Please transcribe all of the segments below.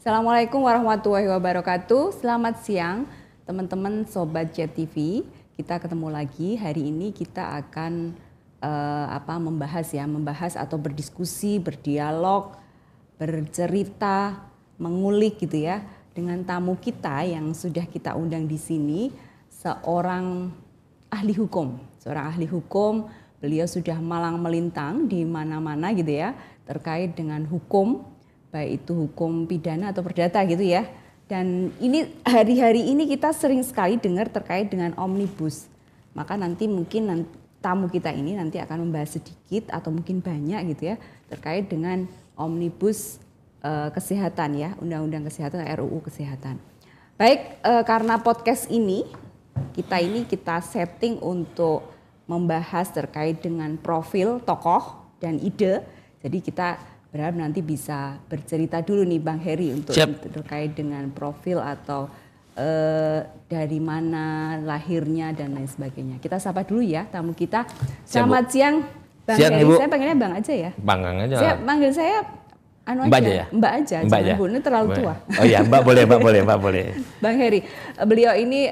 Assalamualaikum warahmatullahi wabarakatuh. Selamat siang teman-teman Sobat Jet TV. Kita ketemu lagi. Hari ini kita akan membahas atau berdiskusi, berdialog, bercerita, mengulik gitu ya dengan tamu kita yang sudah kita undang di sini, seorang ahli hukum. Beliau sudah malang melintang di mana-mana gitu ya terkait dengan hukum, baik itu hukum pidana atau perdata gitu ya. Dan ini hari-hari ini kita sering sekali dengar terkait dengan omnibus. Maka nanti mungkin tamu kita ini nanti akan membahas sedikit atau mungkin banyak gitu ya terkait dengan omnibus kesehatan ya, undang-undang kesehatan, RUU kesehatan. Baik, karena podcast ini kita setting untuk membahas terkait dengan profil tokoh dan ide. Jadi kita berharap nanti bisa bercerita dulu nih Bang Heri untuk terkait dengan profil atau dari mana lahirnya dan lain sebagainya. Kita sapa dulu ya tamu kita. Selamat siang Bang Heri. Ibu. Saya panggilnya Bang aja ya. Bang aja. Saya panggil saya Mbak aja ya? Mbak aja. Jangan Bu, ini terlalu tua. Oh iya, Mbak boleh. Bang Heri, beliau ini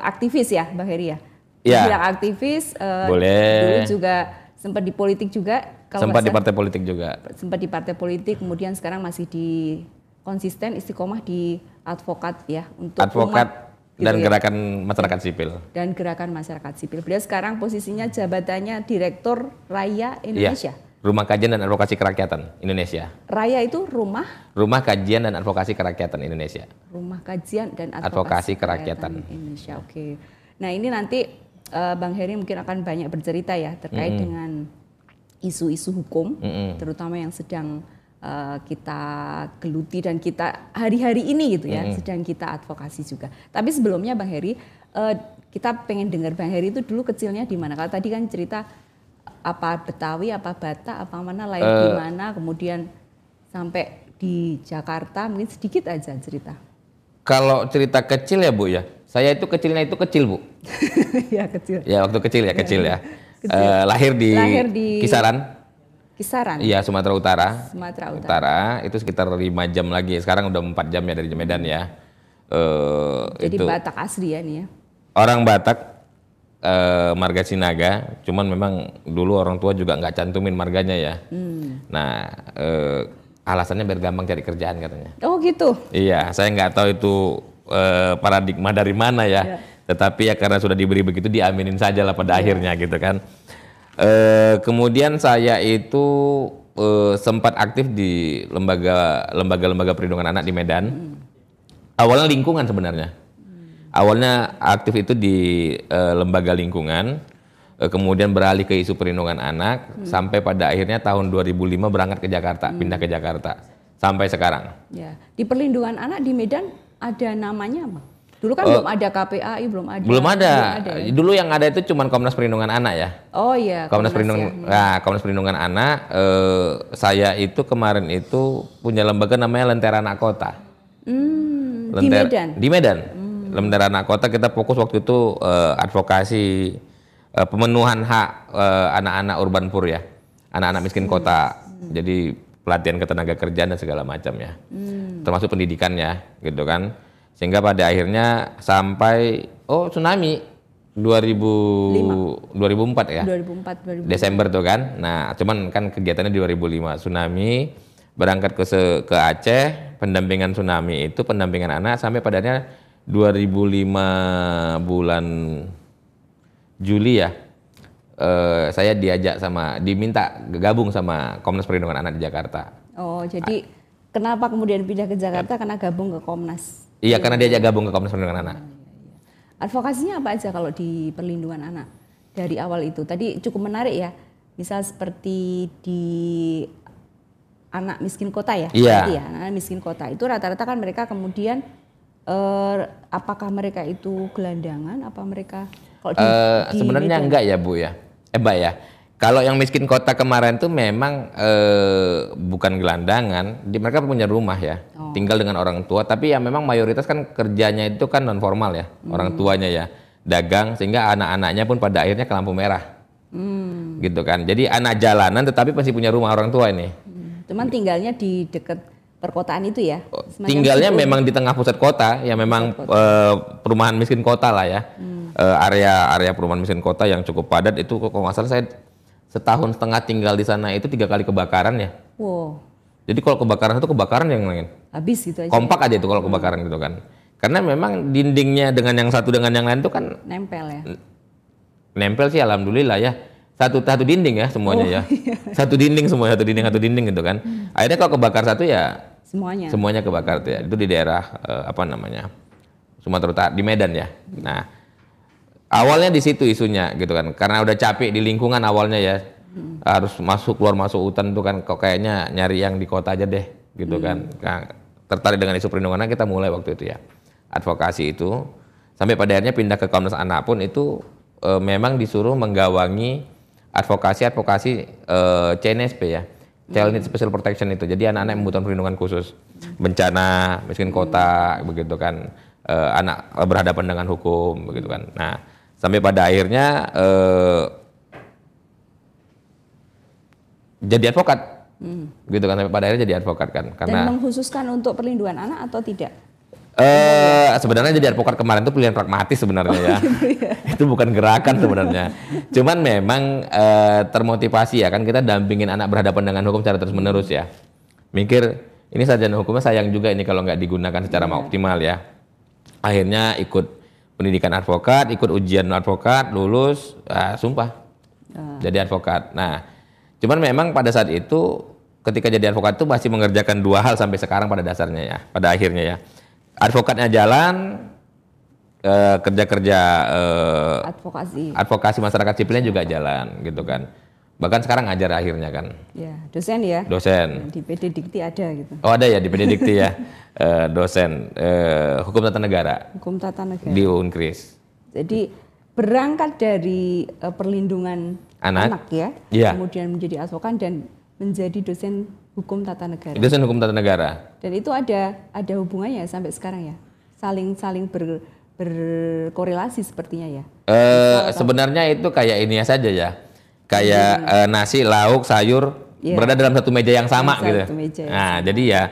aktivis ya Bang Heri ya? Iya. Bilang aktivis, boleh. dulu juga sempat di politik juga. Sempat di partai politik juga. Sempat di partai politik, kemudian sekarang masih di konsisten istiqomah di advokat ya untuk advokat umat, dan gitu gerakan masyarakat sipil. Dan gerakan masyarakat sipil. Beliau sekarang posisinya jabatannya Direktur Raya Indonesia. Iya. Rumah Kajian dan Advokasi Kerakyatan Indonesia. Raya itu rumah? Rumah Kajian dan Advokasi Kerakyatan Indonesia. Rumah Kajian dan Advokasi Kerakyatan Indonesia. Oke. Nah ini nanti Bang Heri mungkin akan banyak bercerita ya terkait dengan isu-isu hukum, terutama yang sedang kita geluti dan kita hari-hari ini gitu ya, sedang kita advokasi juga. Tapi sebelumnya Bang Heri, kita pengen dengar Bang Heri itu dulu kecilnya di mana? Kalau tadi kan cerita apa Betawi, apa Batak, apa mana, lahir di mana, kemudian sampai di Jakarta, mungkin sedikit aja cerita. Kalau cerita kecil ya Bu ya, saya itu kecilnya itu kecil Bu. Ya kecil. Ya waktu kecil ya kecil ya. Lahir di Kisaran. Iya, Sumatera Utara. Sumatera Utara. Itu sekitar 5 jam lagi. Sekarang udah 4 jam ya dari Medan ya. Jadi itu Batak asli ya nih ya. orang Batak, marga Sinaga. Cuman memang dulu orang tua juga nggak cantumin marganya ya. Nah, alasannya biar gampang cari kerjaan katanya. Oh gitu. Iya, saya nggak tahu itu paradigma dari mana ya. Tetapi ya karena sudah diberi begitu diaminin saja lah pada akhirnya gitu kan. Kemudian saya itu sempat aktif di lembaga perlindungan anak di Medan. Awalnya lingkungan sebenarnya. Awalnya aktif itu di lembaga lingkungan, kemudian beralih ke isu perlindungan anak, sampai pada akhirnya tahun 2005 berangkat ke Jakarta, pindah ke Jakarta sampai sekarang. Ya, di perlindungan anak di Medan ada namanya apa? Dulu kan belum ada KPAI, belum ada. Belum ada. Ya? Dulu yang ada itu cuma Komnas Perlindungan Anak ya. Oh iya. Komnas Perlindungan Anak. Saya itu kemarin itu punya lembaga namanya Lentera Anak Kota. Di Medan. Di Medan. Lentera Anak Kota kita fokus waktu itu advokasi pemenuhan hak anak-anak urban poor ya, anak-anak miskin kota. Jadi pelatihan ketenaga kerjaan dan segala macam ya, termasuk pendidikannya gitu kan. Sehingga pada akhirnya sampai tsunami 2004 ya. 2004. Desember tuh kan. Nah, cuman kan kegiatannya 2005 tsunami, berangkat ke Aceh, pendampingan tsunami itu pendampingan anak sampai pada akhirnya 2005 bulan Juli ya. Saya diminta gabung sama Komnas Perlindungan Anak di Jakarta. Oh, jadi kenapa kemudian pindah ke Jakarta? Karena gabung ke Komnas. Iya, karena diajak gabung ke Komnas Perlindungan Anak. Advokasinya apa aja kalau di perlindungan anak dari awal itu? Tadi cukup menarik ya. Misal seperti di anak miskin kota ya. Iya. Anak miskin kota itu rata-rata kan mereka kemudian apakah mereka itu gelandangan? Apa mereka kalau sebenarnya enggak ya Bu ya. Mbak ya. Kalau yang miskin kota kemarin tuh memang bukan gelandangan, mereka punya rumah ya, tinggal dengan orang tua. Tapi ya memang mayoritas kan kerjanya itu kan non formal ya, orang tuanya ya, dagang, sehingga anak-anaknya pun pada akhirnya ke lampu merah, gitu kan. Jadi anak jalanan tetapi masih punya rumah orang tua ini. Cuman tinggalnya di dekat perkotaan itu ya. Tinggalnya memang di tengah pusat kota, ya memang perumahan miskin kota lah ya. Area perumahan miskin kota yang cukup padat itu kalau nggak salah saya setahun setengah tinggal di sana itu 3 kali kebakaran ya. Wow. Jadi kalau kebakaran itu kebakaran yang lain. Habis gitu aja. Kompak aja itu kalau kebakaran gitu kan. Karena memang dindingnya dengan yang satu dengan yang lain itu kan nempel ya. Nempel sih alhamdulillah ya. Satu dinding ya semuanya ya. Iya. Satu dinding semua, satu dinding gitu kan. Akhirnya kalau kebakar satu ya semuanya kebakar tuh ya. Itu di daerah Sumatera Utara di Medan ya. Nah, awalnya di situ isunya gitu kan. Karena udah capek di lingkungan awalnya ya. Harus keluar masuk hutan tuh kan kok kayaknya nyari yang di kota aja deh gitu kan. Nah, tertarik dengan isu perlindungan anak kita mulai waktu itu ya. Advokasi itu sampai pada akhirnya pindah ke Komnas Anak pun itu memang disuruh menggawangi advokasi CNSP ya. Child Need Special Protection itu. Jadi anak-anak yang membutuhkan perlindungan khusus. Bencana, miskin kota, begitu kan. Anak berhadapan dengan hukum, begitu kan. Nah, sampai pada akhirnya jadi advokat. Gitu kan, sampai pada akhirnya jadi advokat kan. Karena, dan mengkhususkan untuk perlindungan anak atau tidak? Sebenarnya jadi advokat kemarin itu pilihan pragmatis sebenarnya ya. Itu bukan gerakan sebenarnya. Cuman memang termotivasi ya kan kita dampingin anak berhadapan dengan hukum secara terus menerus ya. Mikir ini sarjana hukumnya sayang juga ini kalau nggak digunakan secara optimal ya. Akhirnya ikut pendidikan advokat, ikut ujian advokat, lulus, sumpah jadi advokat. Nah, cuman memang pada saat itu ketika jadi advokat itu masih mengerjakan 2 hal sampai sekarang pada dasarnya ya, pada akhirnya ya. Advokatnya jalan, kerja-kerja advokasi masyarakat sipilnya juga jalan gitu kan. Bahkan sekarang ngajar akhirnya kan. Ya, dosen ya. Dosen. Di PD Dikti ada gitu. Oh ada ya di PD Dikti ya. Dosen hukum tata negara. Hukum tata negara. Di Unkris. Jadi berangkat dari perlindungan anak ya, kemudian menjadi advokat dan menjadi dosen hukum tata negara. Dosen hukum tata negara. Dan itu ada hubungannya sampai sekarang ya, saling berkorelasi sepertinya ya. Sebenarnya itu kayak ini saja ya, kayak nasi, lauk, sayur berada dalam satu meja yang sama gitu. Nah jadi ya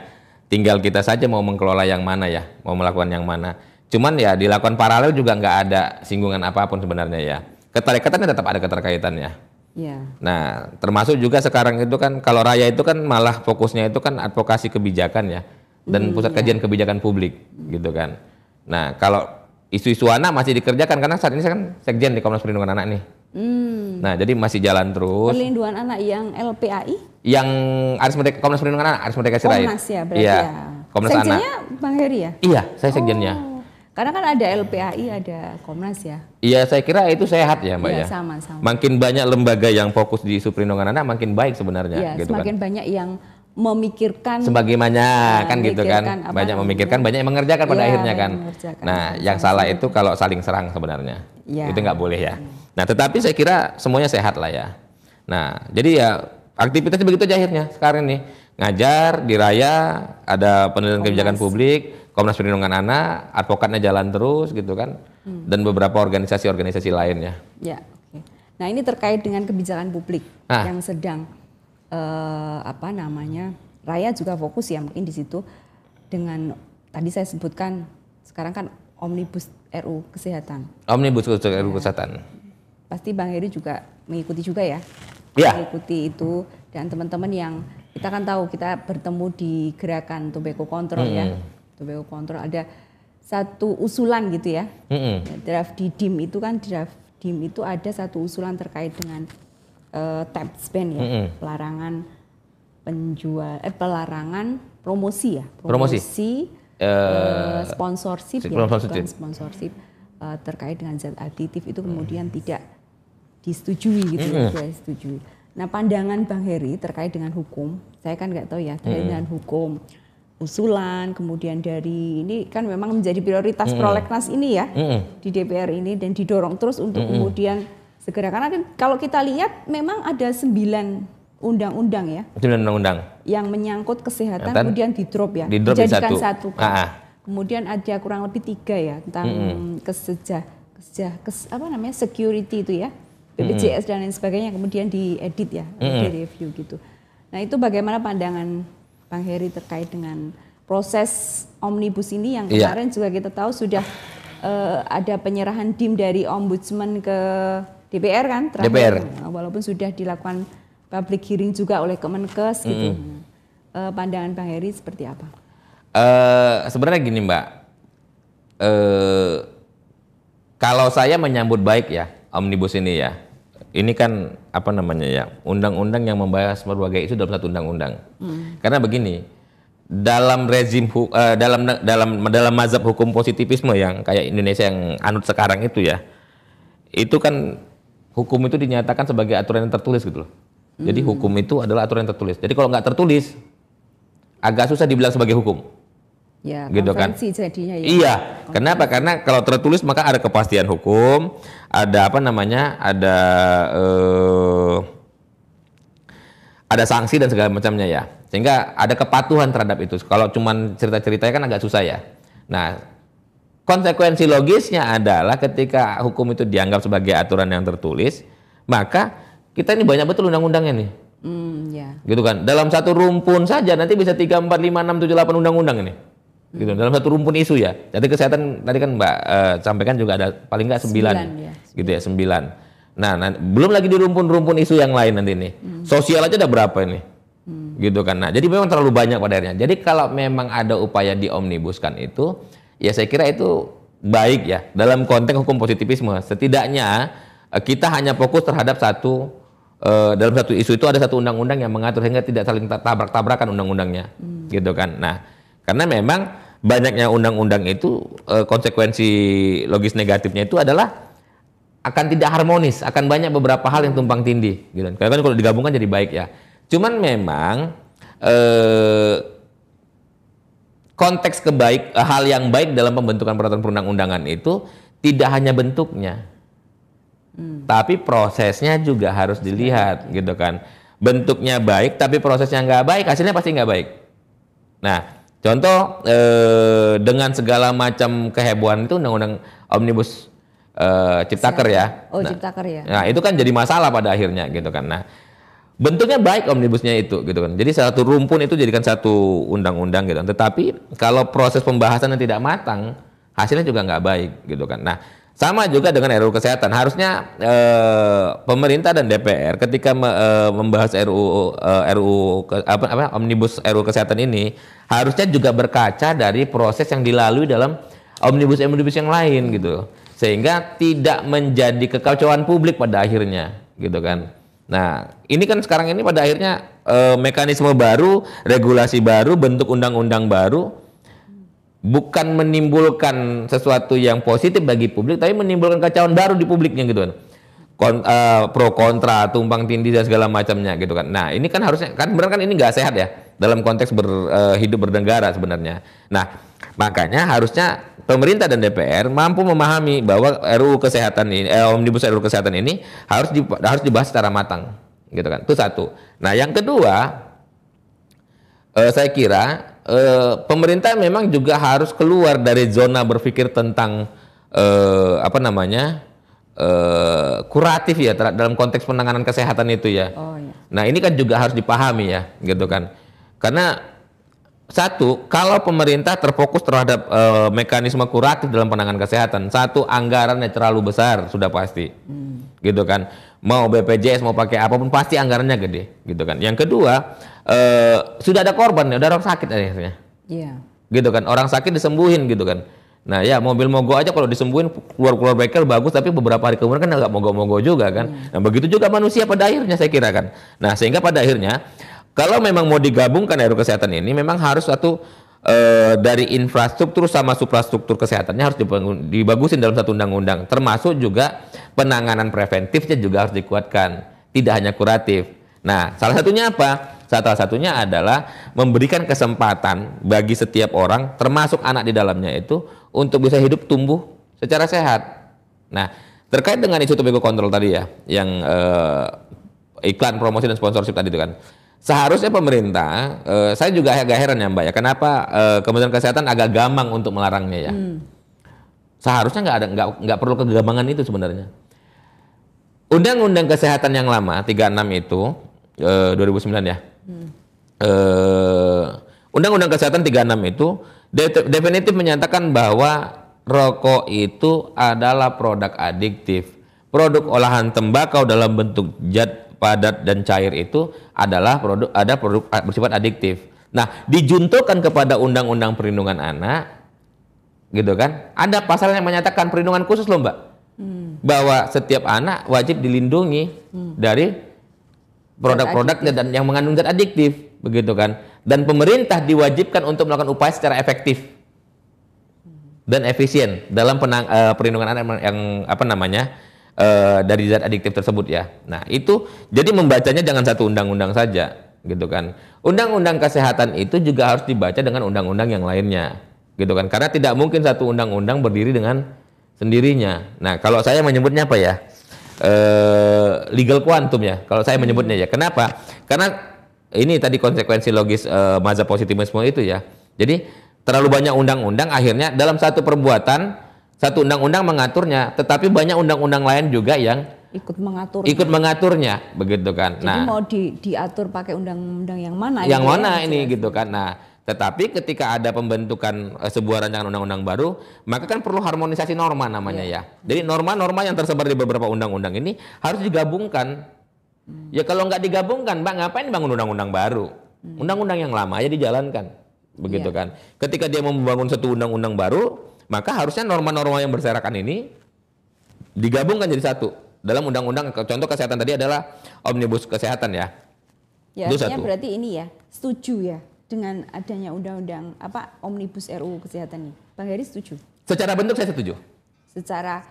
tinggal kita saja mau mengelola yang mana ya, mau melakukan yang mana. Cuman ya dilakukan paralel juga nggak ada singgungan apapun sebenarnya ya. Keterikatannya tetap ada keterkaitannya. Ya. Nah, termasuk juga sekarang itu kan kalau Raya itu kan malah fokusnya itu kan advokasi kebijakan ya dan pusat kajian kebijakan publik gitu kan. Nah, kalau isu-isu anak masih dikerjakan karena saat ini saya kan sekjen di Komnas Perlindungan Anak nih. Nah, jadi masih jalan terus. Perlindungan anak yang LPAI? Yang Komnas Perlindungan Anak, Aris Merdeka Sirait. Komnas ya berarti ya. Komnas Sekjennya Anak. Bang Heri ya? Iya, saya sekjennya. Karena kan ada LPAI, ada Komnas ya. Iya, saya kira itu sehat ya, Mbak ya. Sama. Makin banyak lembaga yang fokus di isu perlindungan anak makin baik sebenarnya. Iya, gitu semakin kan. banyak yang memikirkan. Sebagaimana kan gitu kan. Banyak memikirkan, banyak yang mengerjakan pada akhirnya kan. Nah, yang salah itu kalau saling serang sebenarnya. Ya. Itu nggak boleh ya. Nah, tetapi saya kira semuanya sehat lah ya. Nah, jadi ya aktivitasnya begitu aja akhirnya sekarang nih. Ngajar di Raya, ada penelitian kebijakan publik, Komnas Perlindungan Anak, advokatnya jalan terus gitu kan, dan beberapa organisasi-organisasi lainnya. Ya, oke. Nah ini terkait dengan kebijakan publik yang sedang Raya juga fokus ya mungkin di situ dengan tadi saya sebutkan sekarang kan Omnibus RU Kesehatan. Omnibus RU Kesehatan. Pasti Bang Heri juga mengikuti juga ya. Mengikuti itu dan teman-teman yang kita kan tahu kita bertemu di gerakan tobacco control ya. Tobacco control ada satu usulan gitu ya. Draft di DIM itu kan ada satu usulan terkait dengan tax ban ya, pelarangan pelarangan promosi ya. Sponsorship ya, bukan sponsorship terkait dengan zat aditif itu kemudian tidak disetujui gitu ya, tidak disetujui. Nah pandangan Bang Heri terkait dengan hukum, saya kan nggak tahu ya terkait dengan hukum, usulan, kemudian dari ini kan memang menjadi prioritas prolegnas ini ya di DPR ini dan didorong terus untuk kemudian segera karena kan kalau kita lihat memang ada 9 undang-undang ya, 9 undang-undang yang menyangkut kesehatan kemudian di drop ya, dijadikan satu kan. Kemudian ada kurang lebih 3 ya tentang security itu ya. BPJS dan lain sebagainya kemudian diedit ya, direview gitu. Nah itu bagaimana pandangan Bang Heri terkait dengan proses omnibus ini yang kemarin juga kita tahu sudah ada penyerahan DIM dari Ombudsman ke DPR kan terakhir. DPR. Walaupun sudah dilakukan public hearing juga oleh Kemenkes gitu. Pandangan Bang Heri seperti apa? Sebenarnya gini Mbak, kalau saya menyambut baik ya omnibus ini ya. Ini kan apa namanya ya, undang-undang yang membahas berbagai isu dalam satu undang-undang. Karena begini, dalam rezim dalam mazhab hukum positivisme yang kayak Indonesia yang anut sekarang itu ya, itu kan hukum itu dinyatakan sebagai aturan yang tertulis gitu loh. Jadi hukum itu adalah aturan yang tertulis. Jadi kalau nggak tertulis, agak susah dibilang sebagai hukum. Ya, gitu kan? Jadinya ya. Iya. Kenapa? Karena kalau tertulis maka ada kepastian hukum, ada apa namanya, ada sanksi dan segala macamnya ya. Sehingga ada kepatuhan terhadap itu. Kalau cuman cerita-ceritanya kan agak susah ya. Nah, konsekuensi logisnya adalah ketika hukum itu dianggap sebagai aturan yang tertulis, maka kita ini banyak betul undang-undangnya nih. Ya. Gitu kan? Dalam satu rumpun saja nanti bisa 3, 4, 5, 6, 7, 8 undang-undang ini. Gitu. Dalam satu rumpun isu ya. Jadi kesehatan tadi kan Mbak sampaikan juga ada paling nggak 9 ya. Gitu ya, 9. Nah, belum lagi di rumpun-rumpun isu yang lain nanti nih. Sosial aja ada berapa ini? Gitu kan. Nah, jadi memang terlalu banyak pada akhirnya. Jadi kalau memang ada upaya diomnibuskan itu, ya saya kira itu baik ya dalam konteks hukum positivisme. Setidaknya kita hanya fokus terhadap dalam satu isu itu ada satu undang-undang yang mengatur sehingga tidak saling tabrak-tabrakan undang-undangnya. Gitu kan. Nah, karena memang banyaknya undang-undang itu konsekuensi logis negatifnya itu adalah akan tidak harmonis, akan banyak beberapa hal yang tumpang tindih gitu. Karena kalau digabungkan jadi baik ya. Cuman memang konteks hal yang baik dalam pembentukan peraturan perundang-undangan itu tidak hanya bentuknya. Tapi prosesnya juga harus dilihat gitu kan. Bentuknya baik tapi prosesnya nggak baik, hasilnya pasti nggak baik. Nah, contoh dengan segala macam kehebohan itu undang-undang omnibus Ciptaker ya. Ciptaker ya. Nah, itu kan jadi masalah pada akhirnya gitu kan. Nah, bentuknya baik omnibusnya itu gitu kan. Jadi satu rumpun itu jadikan satu undang-undang gitu. Tetapi kalau proses pembahasan yang tidak matang, hasilnya juga nggak baik gitu kan. Nah, sama juga dengan RUU Kesehatan. Harusnya pemerintah dan DPR ketika membahas omnibus RUU Kesehatan ini harusnya juga berkaca dari proses yang dilalui dalam omnibus yang lain gitu. Sehingga tidak menjadi kekacauan publik pada akhirnya gitu kan. Nah, ini kan sekarang ini pada akhirnya mekanisme baru, regulasi baru, bentuk undang-undang baru bukan menimbulkan sesuatu yang positif bagi publik, tapi menimbulkan kacauan baru di publiknya gitu kan. Pro kontra, tumpang tindih dan segala macamnya gitu kan. Nah, ini kan harusnya kan benar kan ini nggak sehat ya dalam konteks hidup bernegara sebenarnya. Nah, makanya harusnya pemerintah dan DPR mampu memahami bahwa RUU Kesehatan ini, omnibus RUU Kesehatan ini harus dibahas secara matang, gitu kan. Itu satu. Nah, yang kedua, saya kira pemerintah memang juga harus keluar dari zona berpikir tentang kuratif ya dalam konteks penanganan kesehatan itu ya. Iya. Nah, ini kan juga harus dipahami ya, gitu kan. Karena satu, kalau pemerintah terfokus terhadap mekanisme kuratif dalam penanganan kesehatan, satu anggarannya terlalu besar sudah pasti, gitu kan. Mau BPJS mau pakai apapun pasti anggarannya gede, gitu kan. Yang kedua, sudah ada korban, udah orang sakit akhirnya, gitu kan. Orang sakit disembuhin, gitu kan. Nah ya mobil mogok aja kalau disembuhin keluar bengkel bagus, tapi beberapa hari kemudian kan agak mogok-mogok juga kan. Nah begitu juga manusia pada akhirnya saya kira kan. Nah sehingga pada akhirnya kalau memang mau digabungkan RUU Kesehatan ini memang harus dari infrastruktur sama suprastruktur kesehatannya harus dibagusin dalam satu undang-undang, termasuk juga penanganan preventifnya juga harus dikuatkan, tidak hanya kuratif. Nah, salah satunya apa? Salah satunya adalah memberikan kesempatan bagi setiap orang, termasuk anak di dalamnya itu, untuk bisa hidup tumbuh secara sehat. Nah, terkait dengan isu tobacco control tadi ya, yang iklan promosi dan sponsorship tadi itu kan. Seharusnya pemerintah, saya juga agak heran ya Mbak ya, kenapa Kementerian Kesehatan agak gampang untuk melarangnya ya. Seharusnya nggak perlu kegambangan itu sebenarnya. Undang-Undang Kesehatan yang lama 36 itu 2009 ya, Undang-Undang Kesehatan 36 itu definitif menyatakan bahwa rokok itu adalah produk adiktif. Produk olahan tembakau dalam bentuk zat padat dan cair itu adalah produk bersifat adiktif. Nah, dijuntukan kepada Undang-Undang Perlindungan Anak, gitu kan? Ada pasal yang menyatakan perlindungan khusus loh, Mbak. Bahwa setiap anak wajib dilindungi dari produk-produk dan yang mengandung zat adiktif, begitu kan? Dan pemerintah diwajibkan untuk melakukan upaya secara efektif dan efisien dalam perlindungan anak yang dari zat adiktif tersebut ya. Nah, itu jadi membacanya jangan satu undang-undang saja, gitu kan. Undang-undang kesehatan itu juga harus dibaca dengan undang-undang yang lainnya, gitu kan. Karena tidak mungkin satu undang-undang berdiri dengan sendirinya. Nah, kalau saya menyebutnya apa ya? Legal quantum ya. Kalau saya menyebutnya ya. Kenapa? Karena ini tadi konsekuensi logis mazhab positivisme itu ya. Jadi terlalu banyak undang-undang, akhirnya dalam satu perbuatan satu undang-undang mengaturnya, tetapi banyak undang-undang lain juga yang ikut mengaturnya, begitu kan. Jadi mau diatur pakai undang-undang yang mana? Yang mana ini gitu kan. Nah, tetapi ketika ada pembentukan sebuah rancangan undang-undang baru, maka kan perlu harmonisasi norma namanya ya. Jadi norma-norma yang tersebar di beberapa undang-undang ini harus digabungkan. Ya kalau nggak digabungkan, Mbak, ngapain bangun undang-undang baru? Undang-undang yang lama aja dijalankan, begitu kan. Ketika dia mau membangun satu undang-undang baru, maka harusnya norma-norma yang berserakan ini digabungkan jadi satu. Dalam undang-undang, contoh kesehatan tadi adalah Omnibus Kesehatan ya. Ya, artinya berarti ini ya, setuju ya dengan adanya undang-undang Omnibus RUU Kesehatan ini. Bang Heri setuju? Secara bentuk saya setuju. Secara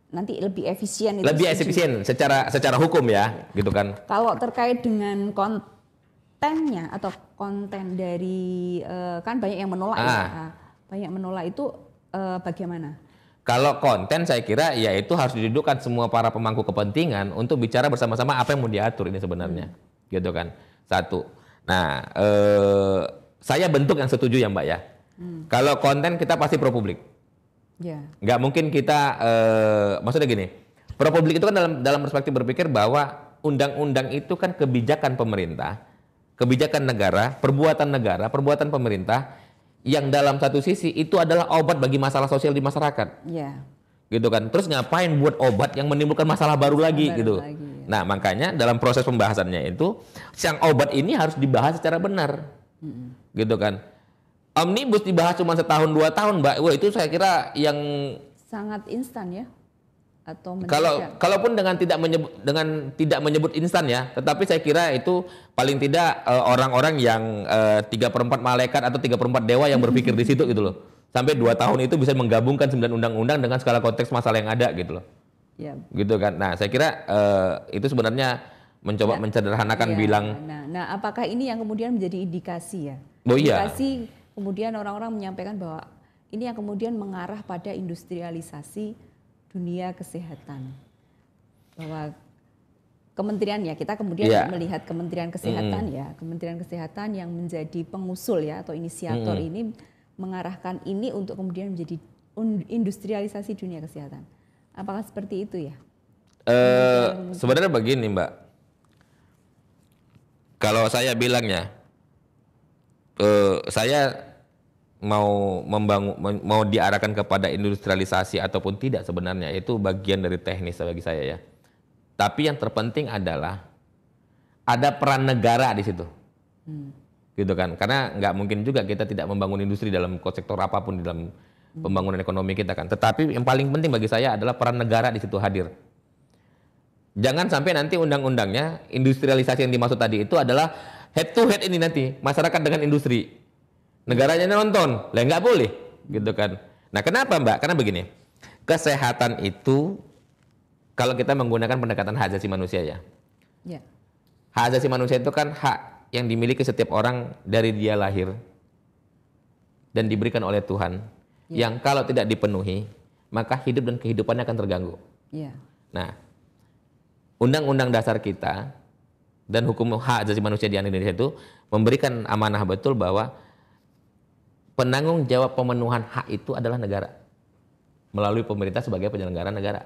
nanti lebih efisien itu. Lebih efisien secara hukum ya, gitu kan. Kalau terkait dengan kontennya atau konten dari kan banyak yang menolak ya. Banyak menolak itu bagaimana? Kalau konten saya kira ya itu harus didudukkan semua para pemangku kepentingan untuk bicara bersama-sama apa yang mau diatur ini sebenarnya. Gitu kan. Satu. Nah, saya bentuk yang setuju ya Mbak ya. Kalau konten kita pasti pro publik. Ya. Nggak mungkin kita, maksudnya gini, pro publik itu kan dalam perspektif berpikir bahwa undang-undang itu kan kebijakan pemerintah, kebijakan negara, perbuatan pemerintah yang dalam satu sisi itu adalah obat bagi masalah sosial di masyarakat. Ya. Gitu kan. Terus ngapain buat obat yang menimbulkan masalah baru lagi gitu. Ya. Nah, makanya dalam proses pembahasannya itu, sang obat ini harus dibahas secara benar. Gitu kan. Omnibus dibahas cuma setahun 2 tahun, Mbak. Wah, itu saya kira yang sangat instan ya. Atau kalaupun dengan tidak menyebut instan ya, tetapi saya kira itu paling tidak orang-orang yang 3/4 malaikat atau 3/4 dewa yang berpikir di situ gitu loh. Sampai 2 tahun itu bisa menggabungkan 9 undang-undang dengan skala konteks masalah yang ada gitu loh. Ya. Gitu kan. Nah, saya kira itu sebenarnya mencoba mencederhanakan bilang. Nah, apakah ini yang kemudian menjadi indikasi ya? Oh iya. Indikasi kemudian orang-orang menyampaikan bahwa ini yang kemudian mengarah pada industrialisasi dunia kesehatan. Bahwa kementerian ya, kita kemudian melihat Kementerian Kesehatan ya, Kementerian Kesehatan yang menjadi pengusul ya atau inisiator ini mengarahkan ini untuk kemudian menjadi industrialisasi dunia kesehatan. Apakah seperti itu ya? Sebenarnya begini Mbak, kalau saya bilangnya, saya mau diarahkan kepada industrialisasi ataupun tidak sebenarnya itu bagian dari teknis bagi saya ya. Tapi yang terpenting adalah ada peran negara di situ, gitu kan? Karena nggak mungkin juga kita tidak membangun industri dalam sektor apapun di dalam pembangunan ekonomi kita kan. Tetapi yang paling penting bagi saya adalah peran negara di situ hadir. Jangan sampai nanti undang-undangnya industrialisasi yang dimaksud tadi itu adalah head to head ini nanti masyarakat dengan industri. Negaranya nonton, lah nggak boleh, gitu kan. Nah, kenapa Mbak? Karena begini, kesehatan itu kalau kita menggunakan pendekatan hak asasi manusia ya. Hak asasi manusia itu kan hak yang dimiliki setiap orang dari dia lahir dan diberikan oleh Tuhan, yang kalau tidak dipenuhi maka hidup dan kehidupannya akan terganggu. Nah, undang-undang dasar kita dan hukum hak asasi manusia di Indonesia itu memberikan amanah betul bahwa penanggung jawab pemenuhan hak itu adalah negara melalui pemerintah sebagai penyelenggara negara,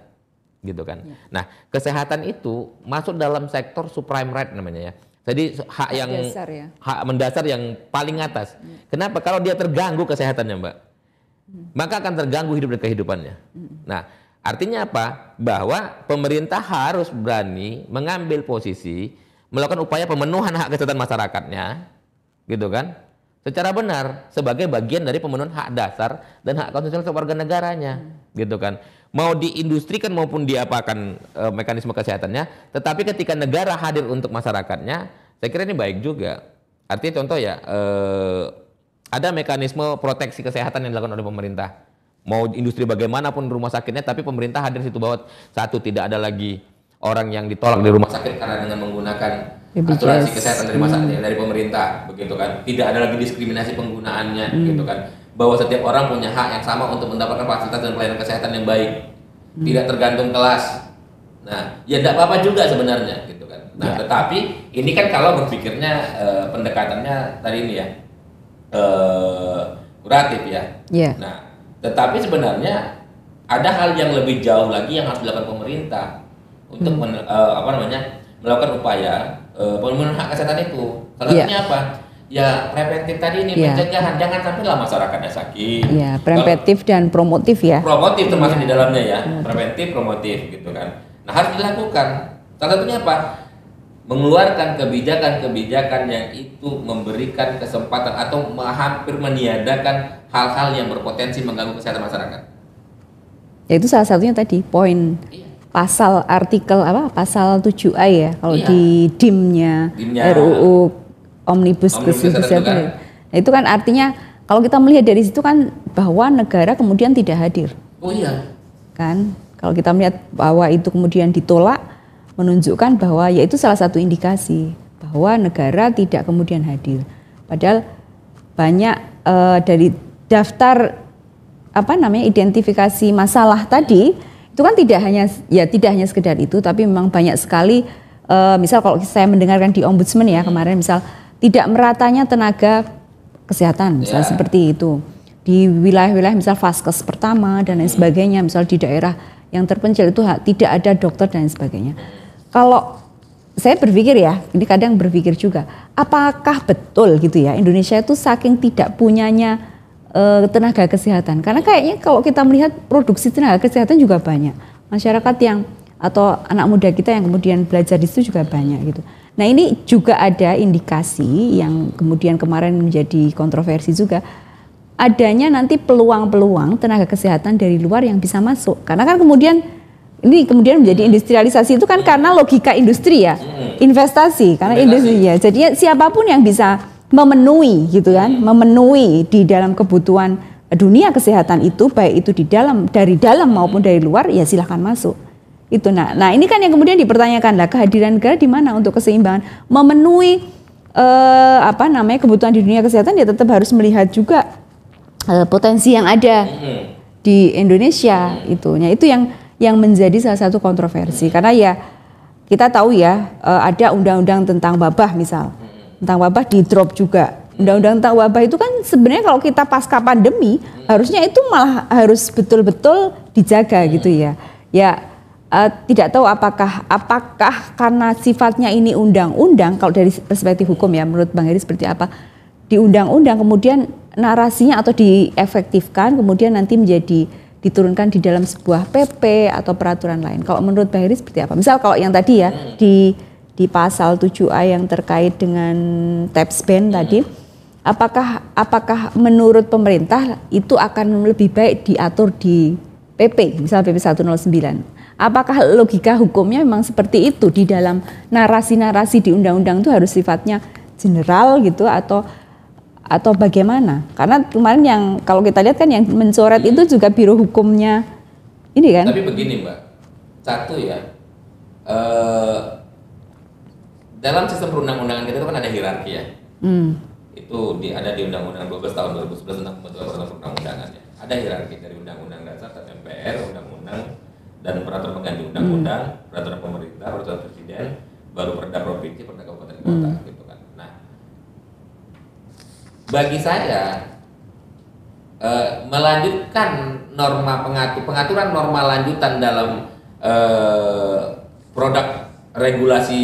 gitu kan. Nah, kesehatan itu masuk dalam sektor supreme right namanya ya. Jadi hak yang dasar ya. hak mendasar yang paling atas. Kenapa? Kalau dia terganggu kesehatannya, Mbak, maka akan terganggu hidup dan kehidupannya. Nah, artinya apa? Bahwa pemerintah harus berani mengambil posisi, melakukan upaya pemenuhan hak kesehatan masyarakatnya, gitu kan? Secara benar sebagai bagian dari pemenuhan hak dasar dan hak konstitusional warga negaranya, gitu kan? Mau diindustrikan maupun diapakan mekanisme kesehatannya, tetapi ketika negara hadir untuk masyarakatnya, saya kira ini baik juga. Artinya contoh ya, ada mekanisme proteksi kesehatan yang dilakukan oleh pemerintah. Mau industri bagaimanapun rumah sakitnya, tapi pemerintah hadir situ bahwa satu, tidak ada lagi orang yang ditolak di rumah sakit karena dengan menggunakan asuransi kesehatan dari pemerintah, begitu kan? Tidak ada lagi diskriminasi penggunaannya, gitu kan? Bahwa setiap orang punya hak yang sama untuk mendapatkan fasilitas dan pelayanan kesehatan yang baik, tidak tergantung kelas. Nah, ya tidak apa-apa juga sebenarnya, gitu kan? Nah, tetapi ini kan kalau berpikirnya pendekatannya tadi ini ya, kuratif ya. Nah, tetapi sebenarnya ada hal yang lebih jauh lagi yang harus dilakukan pemerintah untuk melakukan upaya pemenuhan hak kesehatan itu. Salah satunya apa? Ya preventif tadi ini, pencegahan, jangan sampailah masyarakatnya sakit. Ya, preventif dan promotif ya. Promotif termasuk di dalamnya ya, preventif, promotif gitu kan. Nah, harus dilakukan. Salah satunya apa? Mengeluarkan kebijakan-kebijakan yang itu memberikan kesempatan atau hampir meniadakan hal-hal yang berpotensi mengganggu kesehatan masyarakat. Ya, itu salah satunya tadi poin pasal artikel pasal 7A ya kalau di DIM-nya RUU Omnibus Kesehatan. Nah, itu kan artinya kalau kita melihat dari situ kan bahwa negara kemudian tidak hadir. Oh iya. Kan kalau kita melihat bahwa itu kemudian ditolak, menunjukkan bahwa yaitu salah satu indikasi bahwa negara tidak kemudian hadir. Padahal banyak dari daftar identifikasi masalah tadi itu kan tidak hanya sekedar itu, tapi memang banyak sekali. Misal kalau saya mendengarkan di Ombudsman ya kemarin, misal tidak meratanya tenaga kesehatan, misalnya seperti itu. Di wilayah-wilayah misal vaskes pertama dan lain sebagainya, misal di daerah yang terpencil itu tidak ada dokter dan lain sebagainya. Kalau saya berpikir ya, ini kadang berpikir juga, apakah betul gitu ya Indonesia itu saking tidak punyanya tenaga kesehatan? Karena kayaknya kalau kita melihat produksi tenaga kesehatan juga banyak. Masyarakat yang atau anak muda kita yang kemudian belajar di situ juga banyak gitu. Nah, ini juga ada indikasi yang kemudian kemarin menjadi kontroversi juga, adanya nanti peluang-peluang tenaga kesehatan dari luar yang bisa masuk. Karena kan kemudian menjadi industrialisasi itu kan karena logika industri ya, investasi karena industri ya. Jadi siapapun yang bisa memenuhi gitu kan, memenuhi di dalam kebutuhan dunia kesehatan itu, baik itu dari dalam maupun dari luar, ya silahkan masuk. Itu nah ini kan yang kemudian dipertanyakan lah, kehadiran negara di mana untuk keseimbangan memenuhi kebutuhan di dunia kesehatan, ya tetap harus melihat juga potensi yang ada di Indonesia itu. Nah, itu yang menjadi salah satu kontroversi karena ya kita tahu ya ada undang-undang tentang wabah misal, tentang wabah di drop juga. Undang-undang tentang wabah itu kan sebenarnya kalau kita pasca pandemi harusnya itu malah harus betul-betul dijaga gitu ya. Ya tidak tahu apakah karena sifatnya ini undang-undang, kalau dari perspektif hukum ya menurut Bang Heri seperti apa, di undang-undang kemudian narasinya atau diefektifkan kemudian nanti diturunkan di dalam sebuah PP atau peraturan lain. Kalau menurut Bang Heri seperti apa? Misal kalau yang tadi ya di pasal 7A yang terkait dengan tax ban tadi, apakah menurut pemerintah itu akan lebih baik diatur di PP, misal PP 109? Apakah logika hukumnya memang seperti itu di dalam narasi-narasi di undang-undang itu harus sifatnya general gitu atau bagaimana? Karena kemarin yang kalau kita lihat kan yang mencoret itu juga biro hukumnya ini kan. Tapi begini Mbak, satu ya, dalam sistem perundang-undangan kita itu kan ada hierarki ya. Itu ada di Undang-Undang 12 tahun 2011 tentang pembentukan perundang-undangan ya. Ada hierarki dari Undang-Undang Dasar, MPR, Undang-Undang dan peraturan pengganti undang-undang, peraturan pemerintah, peraturan presiden, baru perda provinsi, perda kabupaten kota gitu kan. Nah, bagi saya melanjutkan pengaturan norma lanjutan dalam produk regulasi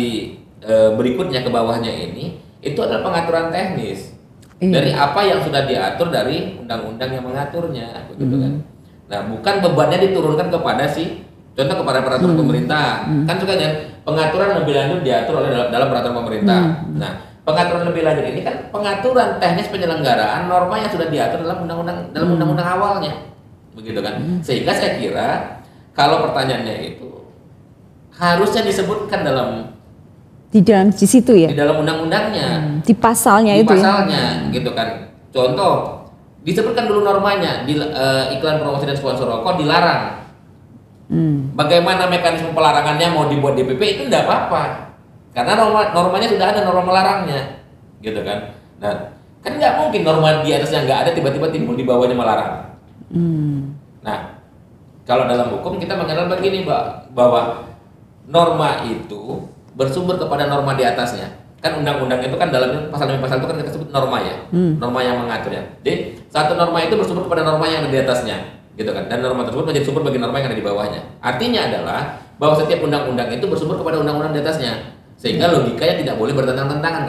berikutnya ke bawahnya ini itu adalah pengaturan teknis Iya. dari apa yang sudah diatur dari undang-undang yang mengaturnya, begitu kan. Nah, bukan bebannya diturunkan kepada contoh kepada peraturan pemerintah. Kan suka kan pengaturan lebih lanjut diatur oleh dalam peraturan pemerintah. Nah, pengaturan lebih lanjut ini kan pengaturan teknis penyelenggaraan norma yang sudah diatur dalam undang-undang awalnya, begitu kan. Sehingga saya kira kalau pertanyaannya itu harusnya disebutkan di situ ya, di dalam undang-undangnya, di pasalnya di itu pasalnya, gitu kan. Contoh disebutkan dulu normanya di iklan promosi dan sponsor rokok dilarang. Bagaimana mekanisme pelarangannya mau dibuat DPP itu tidak apa-apa, karena normanya sudah ada norma melarangnya, gitu kan. Nah, kan nggak mungkin norma di atasnya nggak ada tiba-tiba timbul di bawahnya melarang. Nah, kalau dalam hukum kita mengenal begini, Mbak, bahwa norma itu bersumber kepada norma di atasnya. Kan undang-undang itu kan dalamnya pasal demi pasal itu kan kita sebut norma ya, norma yang mengaturnya. Jadi satu norma itu bersumber kepada norma yang ada di atasnya, gitu kan. Dan norma tersebut menjadi sumber bagi norma yang ada di bawahnya. Artinya adalah bahwa setiap undang-undang itu bersumber kepada undang-undang di atasnya, sehingga logikanya tidak boleh bertentangan-tentangan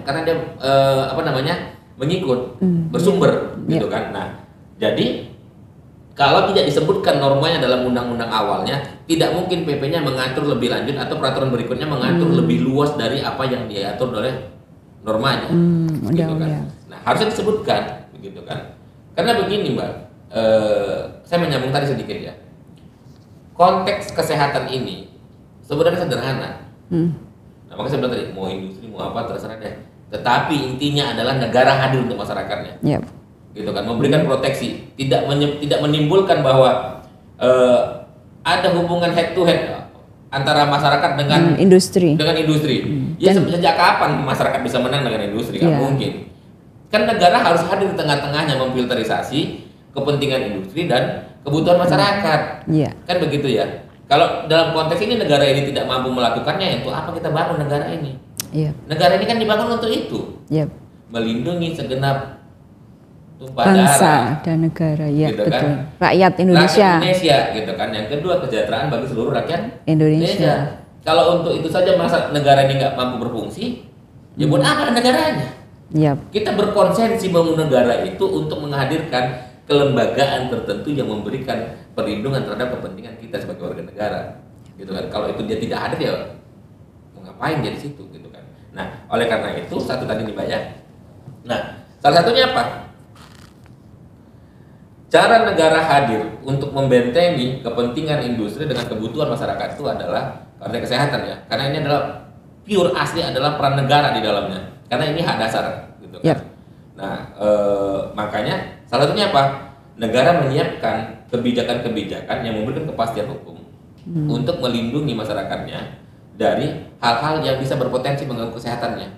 karena dia mengikut bersumber, gitu kan. Nah, jadi kalau tidak disebutkan normanya dalam undang-undang awalnya, tidak mungkin PP-nya mengatur lebih lanjut atau peraturan berikutnya mengatur lebih luas dari apa yang diatur oleh normanya, gitu kan. Nah, harusnya disebutkan, begitu kan. Karena begini, Mbak, saya menyambung tadi sedikit ya. Konteks kesehatan ini sebenarnya sederhana. Nah, makanya saya bilang tadi mau industri mau apa terserah deh. Tetapi intinya adalah negara hadir untuk masyarakatnya. Gitu kan, memberikan proteksi, tidak menimbulkan bahwa ada hubungan head to head antara masyarakat dengan industri. Ya sejak kapan masyarakat bisa menang dengan industri? Nggak mungkin. Kan negara harus hadir di tengah-tengahnya memfilterisasi kepentingan industri dan kebutuhan masyarakat. Kan begitu ya. Kalau dalam konteks ini negara ini tidak mampu melakukannya, untuk apa kita bangun negara ini? Negara ini kan dibangun untuk itu, melindungi segenap tumpah bangsa darah dan negara, ya gitu betul. Kan? Rakyat Indonesia. Gitu kan. Yang kedua kesejahteraan bagi seluruh rakyat Indonesia. Kalau untuk itu saja masa negara ini nggak mampu berfungsi, ya buat apa negaranya? Kita berkonsensi bangun negara itu untuk menghadirkan kelembagaan tertentu yang memberikan perlindungan terhadap kepentingan kita sebagai warga negara, gitu kan. Kalau itu dia tidak hadir, ya mau ngapain dia di situ, gitu kan. Nah, oleh karena itu satu tadi dibayar. Nah, salah satunya apa? Cara negara hadir untuk membentengi kepentingan industri dengan kebutuhan masyarakat itu adalah karena kesehatan ya. Karena ini adalah pure asli adalah peran negara di dalamnya. Karena ini hak dasar, gitu kan. Nah, makanya salah satunya apa? Negara menyiapkan kebijakan-kebijakan yang memberikan kepastian hukum untuk melindungi masyarakatnya dari hal-hal yang bisa berpotensi mengganggu kesehatannya.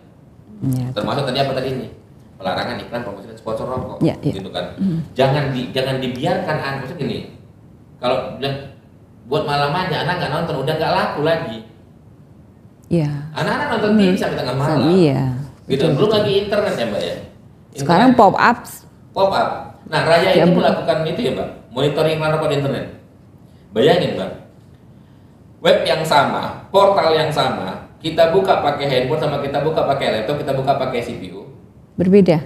Termasuk tadi apa tadi ini? Pelarangan iklan promosi dan sponsor rokok, gitu kan. Jangan dibiarkan maksudnya gini. Kalau bilang buat malam aja, anak nggak nonton, udah nggak laku lagi. Anak-anak nonton TV sampai tengah malam. Gitu. Belum lagi internet ya, Mbak ya. Sekarang pop up. Nah, Raya itu melakukan itu ya, Mbak. Monitoring iklan rokok di internet. Bayangin, Mbak. Web yang sama, portal yang sama, kita buka pakai handphone sama kita buka pakai laptop, kita buka pakai CPU. Berbeda.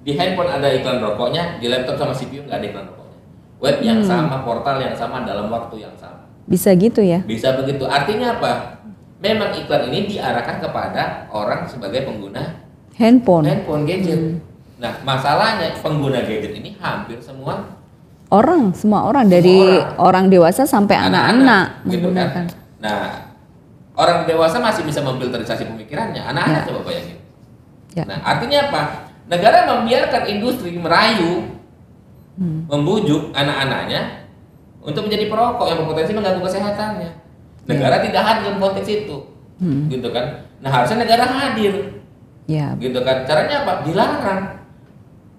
Di handphone ada iklan rokoknya, di laptop sama CPU nggak ada iklan rokoknya. Web yang sama, portal yang sama dalam waktu yang sama. Bisa gitu ya? Bisa begitu. Artinya apa? Memang iklan ini diarahkan kepada orang sebagai pengguna handphone gadget. Nah, masalahnya pengguna gadget ini hampir semua orang dari orang dewasa sampai anak-anak gitu kan. Nah, orang dewasa masih bisa memfilterisasi pemikirannya, anak-anak coba bayangin. Nah, artinya apa? Negara membiarkan industri merayu, membujuk anak-anaknya untuk menjadi perokok yang berpotensi mengganggu kesehatannya. Negara tidak hadir dalam konteks itu, gitu kan? Nah, harusnya negara hadir, gitu kan? Caranya apa? Dilarang,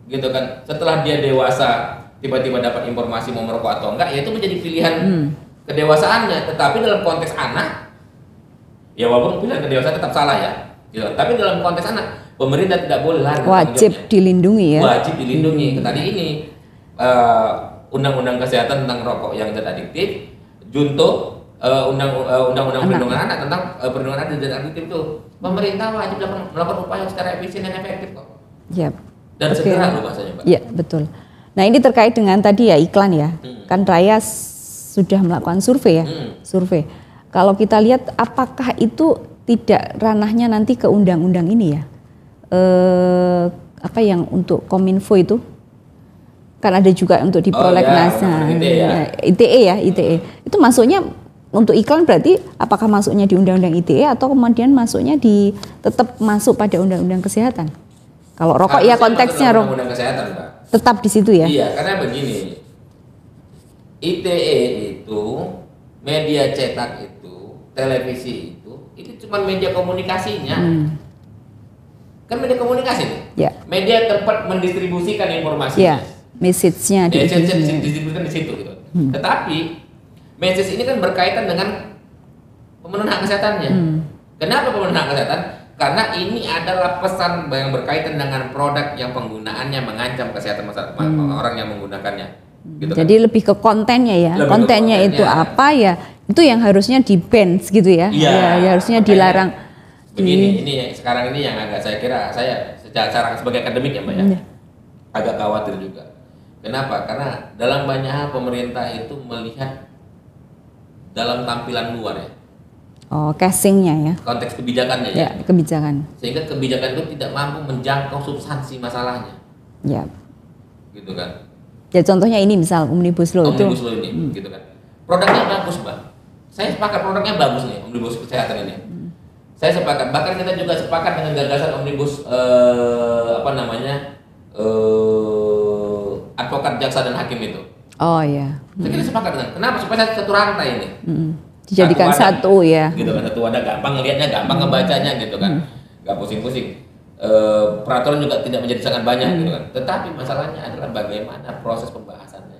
gitu kan? Setelah dia dewasa, tiba-tiba dapat informasi mau merokok atau enggak, ya itu menjadi pilihan kedewasaannya. Tetapi dalam konteks anak, ya walaupun pilihan kedewasaan tetap salah ya, gitu. Tapi dalam konteks anak, pemerintah tidak boleh larang. Wajib dilindungi ya. Wajib dilindungi. Tadi ini Undang-Undang Kesehatan tentang rokok yang tidak adiktif, junto undang-undang perlindungan anak tentang perlindungan anak dan adiktif itu, pemerintah wajib melakukan upaya secara efisien dan efektif kok. Yep. Dan segera loh bahasanya, Pak. Iya, betul. Nah, ini terkait dengan tadi ya iklan ya. Kan Raya sudah melakukan survei ya. Survei. Kalau kita lihat apakah itu tidak ranahnya nanti ke undang-undang ini ya? Apa yang untuk Kominfo itu? Kan ada juga untuk di prolegnas, ITE. Itu masuknya untuk iklan berarti apakah masuknya di undang-undang ITE atau kemudian masuknya tetap masuk pada undang-undang kesehatan? Kalau rokok ya konteksnya undang-undang kesehatan, Pak. Tetap di situ ya? Iya, karena begini, ITE itu, media cetak itu, televisi itu cuma media komunikasinya. Kan media komunikasi nih. Ya. Media tempat mendistribusikan informasi. Ya. Message-nya didistribusikan di situ gitu. Tetapi message ini kan berkaitan dengan pemenuhan hak kesehatannya. Kenapa pemenuhan hak kesehatan? Karena ini adalah pesan yang berkaitan dengan produk yang penggunaannya mengancam kesehatan orang yang menggunakannya. Gitu Jadi kan? Lebih ke kontennya ya. Kontennya itu apa ya? Itu yang harusnya di-ban gitu ya. Ya harusnya dilarang. Begini, ini sekarang ini yang agak saya secara sebagai akademik ya Mbak ya. Agak khawatir juga. Kenapa? Karena dalam banyak hal pemerintah itu melihat dalam tampilan luar ya. Oh, casingnya ya. Konteks kebijakannya ya. Kebijakan. Sehingga kebijakan itu tidak mampu menjangkau substansi masalahnya. Ya. Gitu kan. Ya contohnya ini misal Omnibus Law itu. Omnibus Law ini, gitu kan. Produknya bagus, Mbak. Saya sepakat produknya bagus nih, Omnibus Kesehatan ini. Saya sepakat. Bahkan kita juga sepakat dengan gagasan Omnibus advokat, jaksa dan hakim itu. Oh iya. Kita sepakat dengan. Kenapa? Supaya satu rantai ini. Dijadikan satu ya. Gitu kan, satu wadah, gampang ngelihatnya, gampang ngebacanya gitu kan. Gak pusing-pusing. Peraturan juga tidak menjadi sangat banyak gitu kan. Tetapi masalahnya adalah bagaimana proses pembahasannya.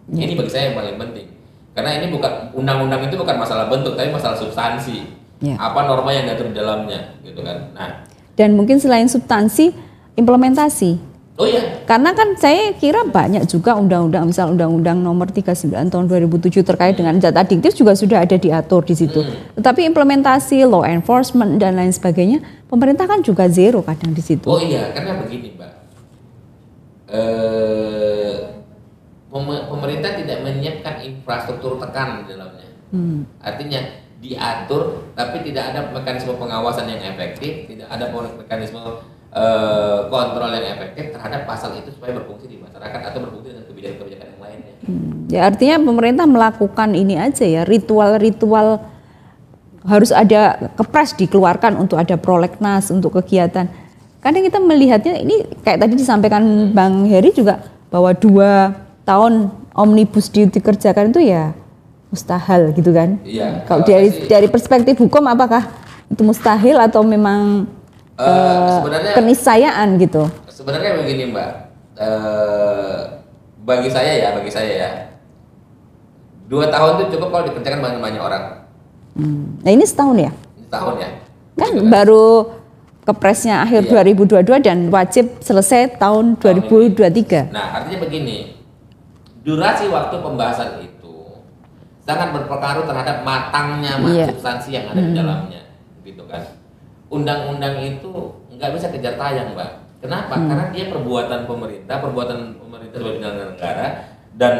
Ini bagi saya yang paling penting. Karena ini bukan undang-undang itu bukan masalah bentuk, tapi masalah substansi. Apa norma yang diatur di dalamnya gitu kan. Nah, dan mungkin selain substansi, implementasi. Oh iya. Karena kan saya kira banyak juga undang-undang, misal Undang-Undang Nomor 39 Tahun 2007 terkait dengan zat adiktif juga sudah ada diatur di situ. Tetapi implementasi, law enforcement dan lain sebagainya, pemerintah kan juga zero kadang di situ. Oh iya, karena begini, Mbak. Pemerintah tidak menyiapkan infrastruktur tekan di dalamnya. Artinya diatur, tapi tidak ada mekanisme pengawasan yang efektif, tidak ada mekanisme kontrol yang efektif terhadap pasal itu supaya berfungsi di masyarakat atau berfungsi dengan kebijakan-kebijakan yang lainnya. Ya artinya pemerintah melakukan ini aja ya, ritual-ritual harus ada kepres dikeluarkan untuk ada prolegnas untuk kegiatan. Kadang kita melihatnya ini kayak tadi disampaikan Bang Heri juga bahwa 2 tahun omnibus dikerjakan itu ya mustahil gitu kan. Iya. Kalau dari perspektif hukum apakah itu mustahil atau memang sebenarnya keniscayaan gitu? Sebenarnya begini Mbak, bagi saya ya 2 tahun itu cukup kalau dikerjakan banyak orang. Nah ini setahun ya? Setahun ya. Kan baru kepresnya akhir 2022 dan wajib selesai tahun 2023. Nah artinya begini, durasi waktu pembahasan itu sangat berpengaruh terhadap matangnya substansi yang ada di dalamnya, gitu kan. Undang-undang itu nggak bisa kejar tayang, Mbak. Kenapa? Karena dia perbuatan pemerintah sebagai penyelenggara negara dan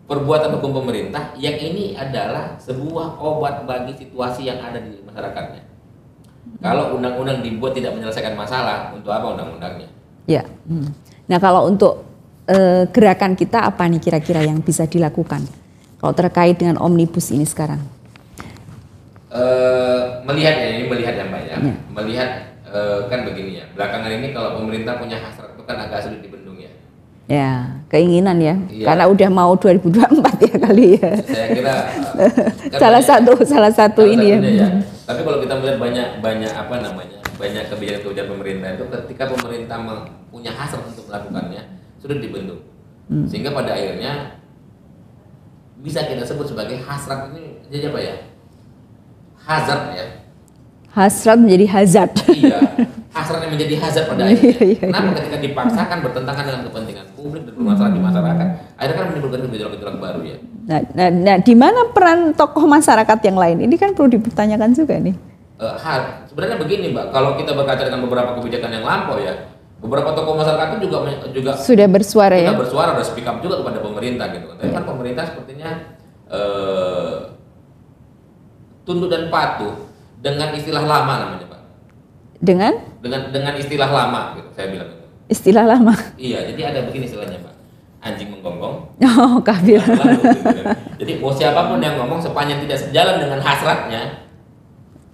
perbuatan hukum pemerintah yang ini adalah sebuah obat bagi situasi yang ada di masyarakatnya. Kalau undang-undang dibuat tidak menyelesaikan masalah, untuk apa undang-undangnya? Ya. Nah kalau untuk gerakan kita apa nih kira-kira yang bisa dilakukan kalau terkait dengan omnibus ini sekarang? Melihat ya Mbak ya. Melihat kan begini ya. Belakangan ini kalau pemerintah punya hasrat itu kan agak sulit dibendung ya. Ya, keinginan ya. Karena udah mau 2024 ya kali ya. Saya kira salah satu ini ya. Tapi kalau kita melihat banyak kebijakan-kebijakan pemerintah itu ketika pemerintah punya hasrat untuk melakukannya sudah dibendung. Sehingga pada akhirnya bisa kita sebut sebagai hasrat ini jadi apa ya? Hazard ya. Hasrat menjadi hazard. Iya. hasratnya menjadi hazard pada akhirnya. Kenapa ketika dipaksakan bertentangan dengan kepentingan publik dan bermasalah di masyarakat, akhirnya kan menimbulkan gejolak-gejolak baru ya. Nah, di mana peran tokoh masyarakat yang lain? Ini kan perlu dipertanyakan juga nih. Sebenarnya begini Mbak, kalau kita berkaca dengan beberapa kebijakan yang lampau ya, beberapa tokoh masyarakat itu juga sudah bersuara ya. Sudah speak up juga kepada pemerintah gitu kan. Tapi kan pemerintah sepertinya tunduk dan patuh dengan istilah lama namanya Pak. Dengan istilah lama gitu saya bilang itu. Istilah lama. Iya, jadi ada begini istilahnya Pak. Anjing menggonggong. Oh, kafir. Gitu kan. Jadi mau siapapun yang ngomong sepanjang tidak sejalan dengan hasratnya,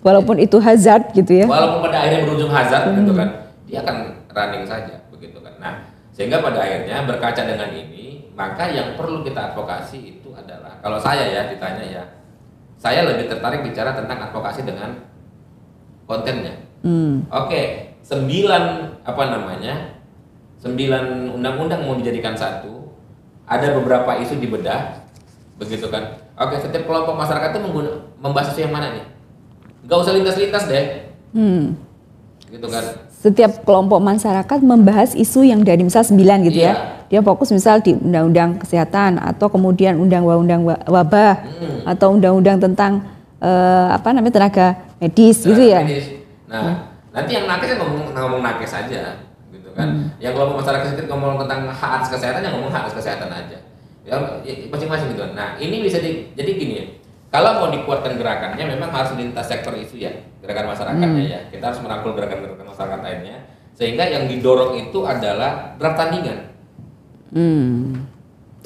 walaupun itu hazard gitu ya. Walaupun pada akhirnya berujung hazard gitu kan, dia akan running saja begitu kan. Nah, sehingga pada akhirnya berkaca dengan ini, maka yang perlu kita advokasi itu adalah, kalau saya ya ditanya ya, saya lebih tertarik bicara tentang advokasi dengan kontennya. Oke, 9 undang-undang mau dijadikan satu, ada beberapa isu dibedah, begitu kan. Oke, setiap kelompok masyarakat itu membahas isu yang mana nih? Nggak usah lintas-lintas deh, gitu kan. Setiap kelompok masyarakat membahas isu yang dari misal 9 gitu ya. Dia fokus misal di undang-undang kesehatan atau kemudian undang-undang wabah atau undang-undang tentang tenaga medis gitu ya. Nah, nanti yang nakes ngomong nakes saja, gitu kan. Yang kelompok masyarakat sendiri ngomong tentang hak atas kesehatan, yang ngomong hak atas kesehatan aja. Ya masing-masing gitu. Nah, ini bisa jadi gini ya. Kalau mau dikuatkan gerakannya, memang harus lintas sektor isu ya, gerakan masyarakatnya ya. Kita harus merangkul gerakan-gerakan masyarakat lainnya, sehingga yang didorong itu adalah draft tandingan.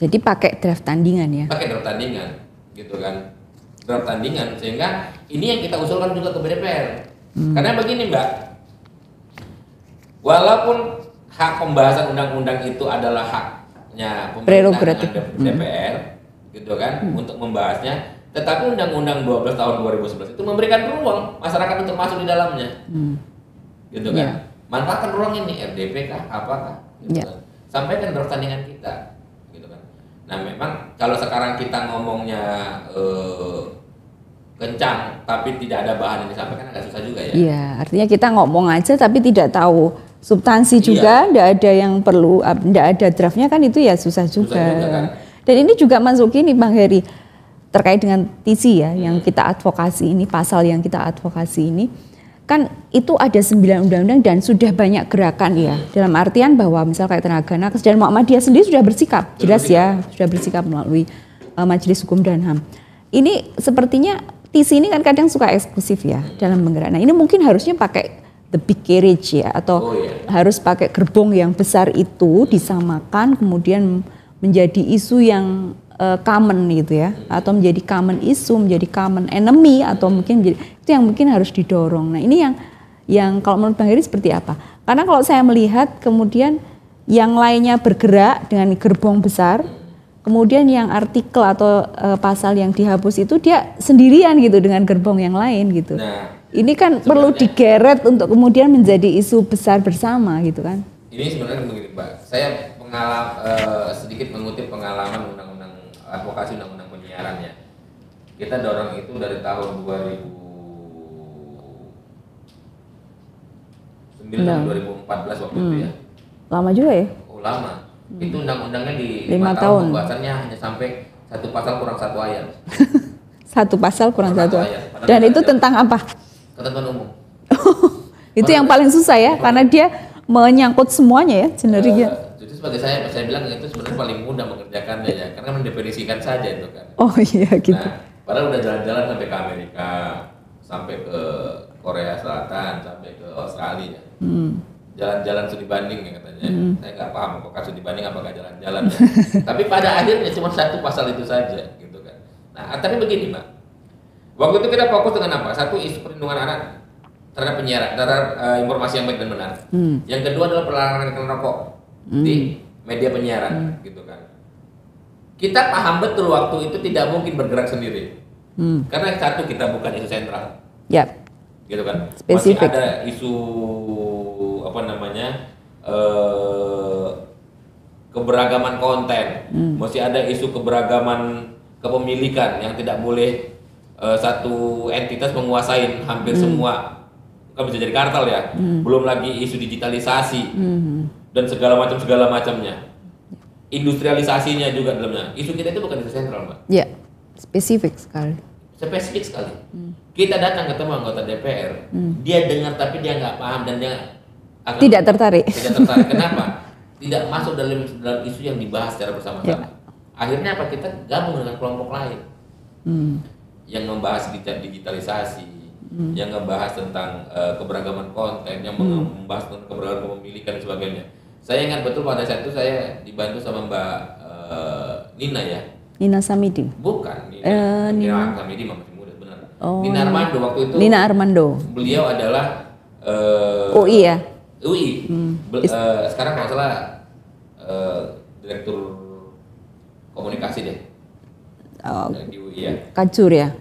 Jadi pakai draft tandingan ya? Pakai draft tandingan, gitu kan. Draft tandingan, sehingga ini yang kita usulkan juga ke DPR. Karena begini Mbak, walaupun hak pembahasan undang-undang itu adalah haknya pemerintah dengan DPR, gitu kan, untuk membahasnya. Tetapi Undang-Undang 12 tahun 2011 itu memberikan ruang masyarakat untuk masuk di dalamnya, gitu kan. Manfaatkan ruang ini, RDP kah, apakah, gitu kan. Sampaikan draft tandingan kita, gitu kan. Nah memang kalau sekarang kita ngomongnya kencang, tapi tidak ada bahan yang disampaikan agak susah juga ya. Iya, artinya kita ngomong aja tapi tidak tahu substansi juga, tidak ada yang perlu, tidak ada draftnya kan itu ya susah juga. Kan? Dan ini juga masuk ini Bang Heri, terkait dengan TISI ya, yang kita advokasi ini, pasal yang kita advokasi ini, kan itu ada 9 undang-undang dan sudah banyak gerakan ya, dalam artian bahwa misal kayak tenaga nakes dan Muhammadiyah sendiri sudah bersikap, jelas ya, sudah bersikap melalui Majelis Hukum dan HAM. Ini sepertinya TISI ini kan kadang suka eksklusif ya dalam menggerak. Nah ini mungkin harusnya pakai the big carriage ya, atau harus pakai gerbong yang besar itu disamakan, kemudian menjadi isu yang common gitu ya, atau menjadi common issue, menjadi common enemy, atau mungkin menjadi, itu yang mungkin harus didorong. Nah ini yang kalau menurut Bang Heri seperti apa? Karena kalau saya melihat kemudian yang lainnya bergerak dengan gerbong besar, kemudian yang artikel atau pasal yang dihapus itu dia sendirian gitu dengan gerbong yang lain gitu. Nah, ini kan perlu digeret untuk kemudian menjadi isu besar bersama gitu kan. Ini sebenarnya begini Mbak, saya sedikit mengutip pengalaman undang-undang advokasi undang-undang penyiaran ya. Kita dorong itu dari tahun 2009 2014 waktu itu ya. Lama juga ya? Oh lama. Itu undang-undangnya di 5 tahun pembahasannya hanya sampai 1 pasal kurang 1 ayat. 1 pasal kurang 1 ayat. Dan itu tentang apa? Ketentuan umum. Itu yang paling susah ya, karena dia menyangkut semuanya ya sebenarnya. Jadi sebagai saya bilang itu sebenarnya paling mudah mengerjakannya ya, karena mendefinisikan saja itu kan. Oh iya gitu. Nah, padahal udah jalan-jalan sampai ke Amerika, sampai ke Korea Selatan, sampai ke Australia. Jalan-jalan studi banding ya katanya. Saya nggak paham apakah studi banding apakah jalan-jalan. Ya. Tapi pada akhirnya cuma 1 pasal itu saja, gitu kan. Nah, tapi begini Mbak, waktu itu kita fokus dengan apa? 1, isu perlindungan anak terhadap penyiaran, terhadap informasi yang baik dan benar. Yang kedua adalah pelarangan iklan rokok di media penyiaran, gitu kan. Kita paham betul waktu itu tidak mungkin bergerak sendiri, karena 1 kita bukan isu sentral, gitu kan. Spesifik. Masih ada isu keberagaman konten, masih ada isu keberagaman kepemilikan yang tidak boleh satu entitas menguasai hampir semua kan bisa jadi kartel ya. Belum lagi isu digitalisasi dan segala macamnya. Industrialisasinya juga dalamnya. Isu kita itu bukan isu sentral, Mbak. Ya, spesifik sekali. Spesifik sekali. Kita datang ketemu anggota DPR, dia dengar tapi dia nggak paham dan dia tidak tertarik. Tidak tertarik. Kenapa? Tidak masuk dalam isu yang dibahas secara bersama-sama. Akhirnya apa? Kita gabung dengan kelompok lain yang membahas digitalisasi, yang membahas tentang keberagaman konten, yang membahas tentang keberagaman pemilikan dan sebagainya. Saya ingat betul pada saat itu saya dibantu sama Mbak Nina ya. Nina Samidi. Bukan. Nina Samidi masih muda benar. Nina Armando waktu itu. Nina Armando. Beliau adalah UI ya. UI. Sekarang kalau salah direktur komunikasi deh. Di UI ya. Kajur ya.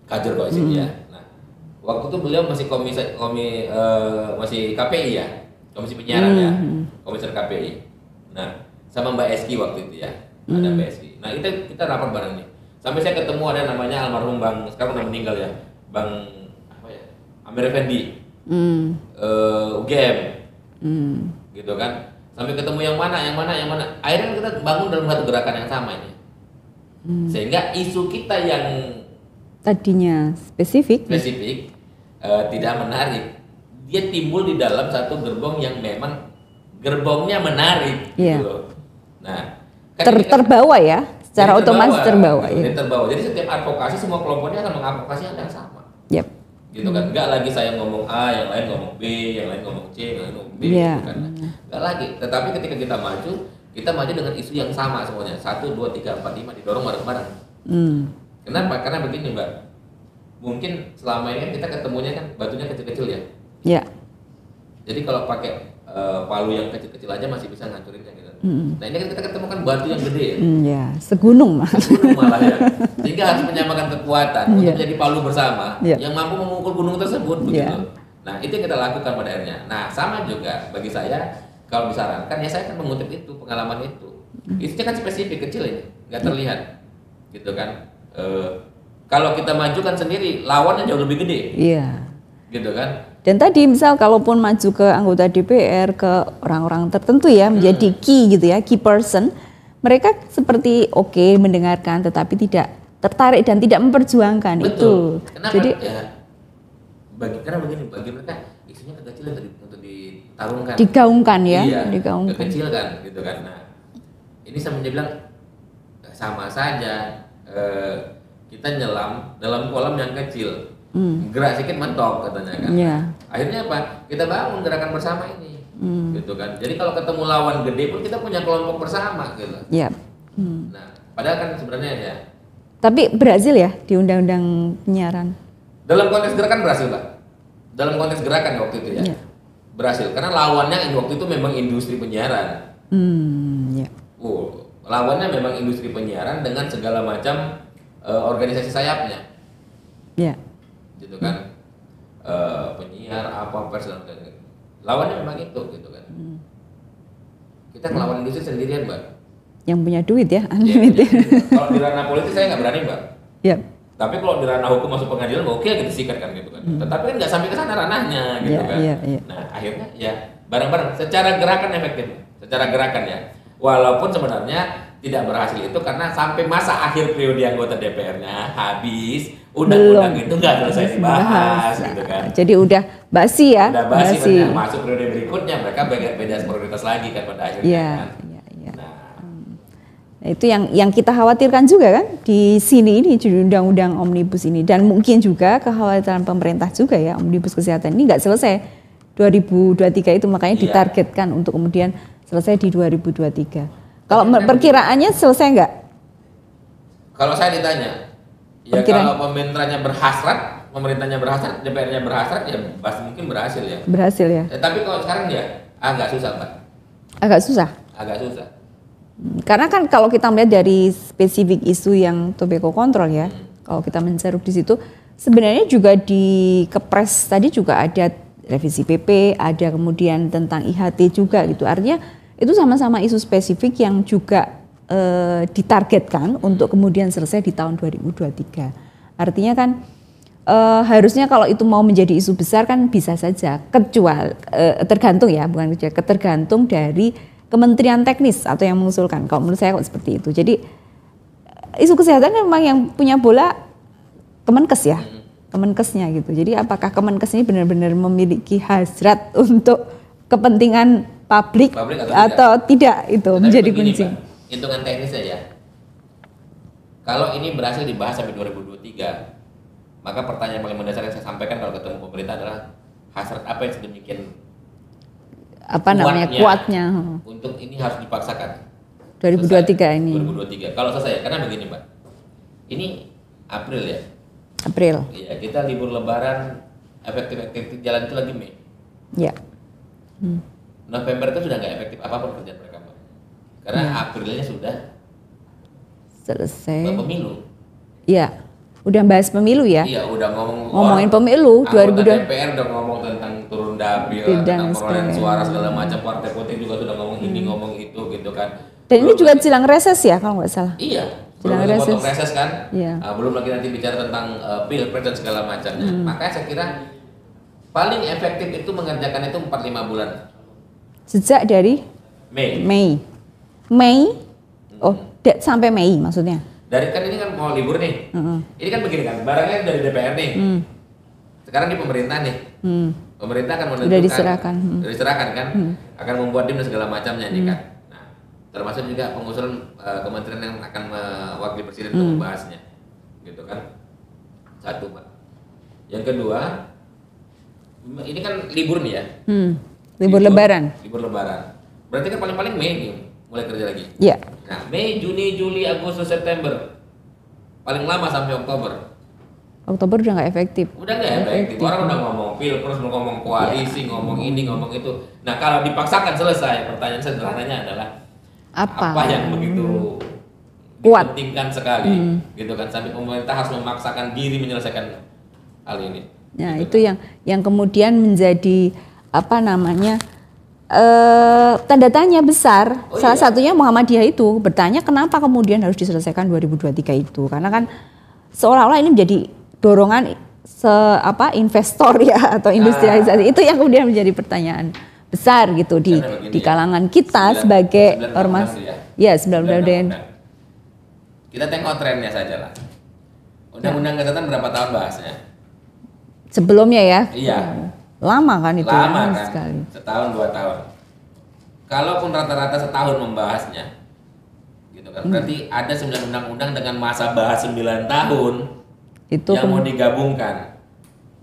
Kajur kok ya. Nah, waktu itu beliau masih masih KPI ya. Komisi penyiaran ya, komisar KPI. Nah, sama Mbak Eski waktu itu ya, ada Mbak Eski. Nah, kita rapat bareng nih. Sampai saya ketemu ada namanya almarhum Bang, sekarang udah meninggal ya, Bang apa ya, Amir Effendi, UGM, gitu kan. Sampai ketemu yang mana. Akhirnya kita bangun dalam satu gerakan yang sama ini. Sehingga isu kita yang tadinya spesifik tidak menarik. Dia timbul di dalam satu gerbong yang memang gerbongnya menarik gitu loh. Nah, terbawa ya, secara otomatis terbawa. Jadi setiap advokasi semua kelompoknya akan mengadvokasi hal yang sama. Yep. Gitu kan. Enggak lagi saya ngomong A, yang lain ngomong B, yang lain ngomong C, yang lain ngomong D gitu kan. Enggak lagi. Tetapi ketika kita maju dengan isu yang sama semuanya. 1 2 3 4 5 didorong bareng-bareng. Kenapa? Karena begini, Mbak. Mungkin selama ini kan kita ketemunya kan batunya kecil-kecil ya. Ya. Jadi kalau pakai palu yang kecil-kecil aja masih bisa ngancurin gitu. Nah ini kan kita ketemukan batu yang gede ya. Ya, segunung malah ya. Sehingga harus menyamakan kekuatan untuk menjadi palu bersama yang mampu memukul gunung tersebut begitu. Nah itu yang kita lakukan pada akhirnya. Nah sama juga bagi saya kalau disarankan ya saya akan mengutip itu pengalaman itu. Isunya kan spesifik kecil ini, nggak terlihat, gitu kan. Kalau kita majukan sendiri lawannya jauh lebih gede. Iya. Gitu kan. Dan tadi misal kalaupun maju ke anggota DPR, ke orang-orang tertentu ya, menjadi key gitu ya, key person, mereka seperti oke mendengarkan tetapi tidak tertarik dan tidak memperjuangkan. Betul. Itu. Kenapa? Jadi Ya, karena begini, bagi mereka isunya kekecilan untuk ditarungkan. Digaungkan ya, iya, digaungkan. Kekecilkan gitu kan. Nah, ini sama dia bilang sama saja kita nyelam dalam kolam yang kecil. Gerak sedikit mentok katanya kan. Akhirnya apa? Kita bangun gerakan bersama ini, gitu kan. Jadi kalau ketemu lawan gede pun kita punya kelompok bersama, gitu. Nah, padahal kan sebenarnya ya. Tapi berhasil ya di undang-undang penyiaran. Dalam konteks gerakan berhasil, Pak. Dalam konteks gerakan waktu itu ya, berhasil. Karena lawannya waktu itu memang industri penyiaran. Lawannya memang industri penyiaran dengan segala macam organisasi sayapnya. Gitu kan, penyiar pers dan lain-lain. Lawannya memang itu gitu kan. Kita ngelawan industri sendirian, Mbak. Yang punya duit ya, Kalau di ranah politik saya nggak berani, Mbak. Tapi kalau di ranah hukum masuk pengadilan, oke kita sikat kan gitu kan. Tetapi kan nggak sampai ke sana ranahnya gitu kan. Nah akhirnya ya bareng-bareng secara gerakan efektif, secara gerakan ya. Walaupun sebenarnya tidak berhasil itu karena sampai masa akhir periode anggota DPR-nya habis, undang-undang itu nggak selesai dibahas gitu kan. Jadi udah basi ya. Udah basi. Masuk periode berikutnya mereka beda prioritas lagi kan pada akhirnya kan. Nah, itu yang kita khawatirkan juga kan di sini ini di undang-undang omnibus ini, dan mungkin juga kekhawatiran pemerintah juga ya, omnibus kesehatan ini nggak selesai 2023 itu, makanya ditargetkan untuk kemudian selesai di 2023. Kalau perkiraannya selesai nggak? Kalau saya ditanya, ya kalau pemerintahnya berhasrat, DPR-nya berhasrat, ya pasti mungkin berhasil ya. Berhasil ya. Tapi kalau sekarang ya agak susah, Pak. Agak susah. Karena kan kalau kita melihat dari spesifik isu yang tobacco control ya, kalau kita menceruk di situ, sebenarnya juga di Kepres tadi juga ada revisi PP, ada kemudian tentang IHT juga gitu. Artinya itu sama-sama isu spesifik yang juga ditargetkan untuk kemudian selesai di tahun 2023. Artinya kan harusnya kalau itu mau menjadi isu besar kan bisa saja, kecuali tergantung ya, bukan kecuali, tergantung dari kementerian teknis atau yang mengusulkan. Kalau menurut saya kok seperti itu. Jadi isu kesehatan memang yang punya bola Kemenkes ya, Kemenkesnya gitu. Jadi apakah Kemenkes ini benar-benar memiliki hasrat untuk kepentingan publik atau tidak itu Tetapi menjadi begini, kunci. Pak, hitungan teknisnya ya. Kalau ini berhasil dibahas sampai 2023, maka pertanyaan paling mendasar yang saya sampaikan kalau ketemu pemerintah adalah hasrat apa yang sedemikian kuatnya untuk ini harus dipaksakan 2023 ini. 2023. Kalau selesai, karena begini Pak, ini April ya. April. Iya, kita libur Lebaran, efektif jalan itu lagi Mei. Ya. November itu sudah nggak efektif apapun kerjaan mereka Pak. Karena Aprilnya sudah selesai. Pemilu. Iya. Udah bahas pemilu ya? Iya, udah ngomongin pemilu 2002. DPR udah ngomong tentang turun dapil, tentang perolehan suara segala macam, partai politik juga sudah ngomong ini ngomong itu gitu kan. Dan ini juga jelang reses ya kalau nggak salah. Iya. Jelang reses kan. Iya. Belum lagi nanti bicara tentang pilpres dan segala macamnya. Makanya saya kira paling efektif itu mengerjakan itu 4-5 bulan. Sejak dari Mei. Oh, sampai Mei maksudnya. Dari kan ini kan mau libur nih. Ini kan begini kan, barangnya dari DPR nih. Sekarang di pemerintah nih. Pemerintah akan menentukan. Udah diserahkan kan. Akan membuat dim dan segala macamnya nih kan. Nah, termasuk juga pengusulan kementerian yang akan mewakili presiden untuk membahasnya. Gitu kan. Satu, Pak. Yang kedua, ini kan libur nih ya. Libur Lebaran. Libur Lebaran. Berarti kan paling-paling Mei nih mulai kerja lagi. Iya. Nah, Mei, Juni, Juli, Agustus, September, paling lama sampai Oktober. Oktober udah nggak efektif. Udah nggak efektif. Orang udah ngomong pilpres, ngomong koalisi, ngomong ini, ngomong itu. Nah, kalau dipaksakan selesai, pertanyaan sederhananya adalah apa yang begitu kuat, dipentingkan sekali, gitu kan? Sampai pemerintah harus memaksakan diri menyelesaikan hal ini. Nah, gitu itu yang kemudian menjadi apa namanya? Tanda tanya besar. Salah satunya Muhammadiyah itu bertanya kenapa kemudian harus diselesaikan 2023 itu, karena kan seolah-olah ini menjadi dorongan investor ya atau industrialisasi. Itu yang kemudian menjadi pertanyaan besar gitu di kalangan kita sebagai ormas ya 19 kita tengok trennya saja lah. Undang-undang kesehatan berapa tahun bahasnya sebelumnya ya? Iya. Lama kan itu? Lama kan? Sekali. Setahun 2 tahun. Kalaupun rata-rata setahun membahasnya, gitu kan? Berarti ada 9 undang-undang dengan masa bahas 9 tahun itu yang mau digabungkan.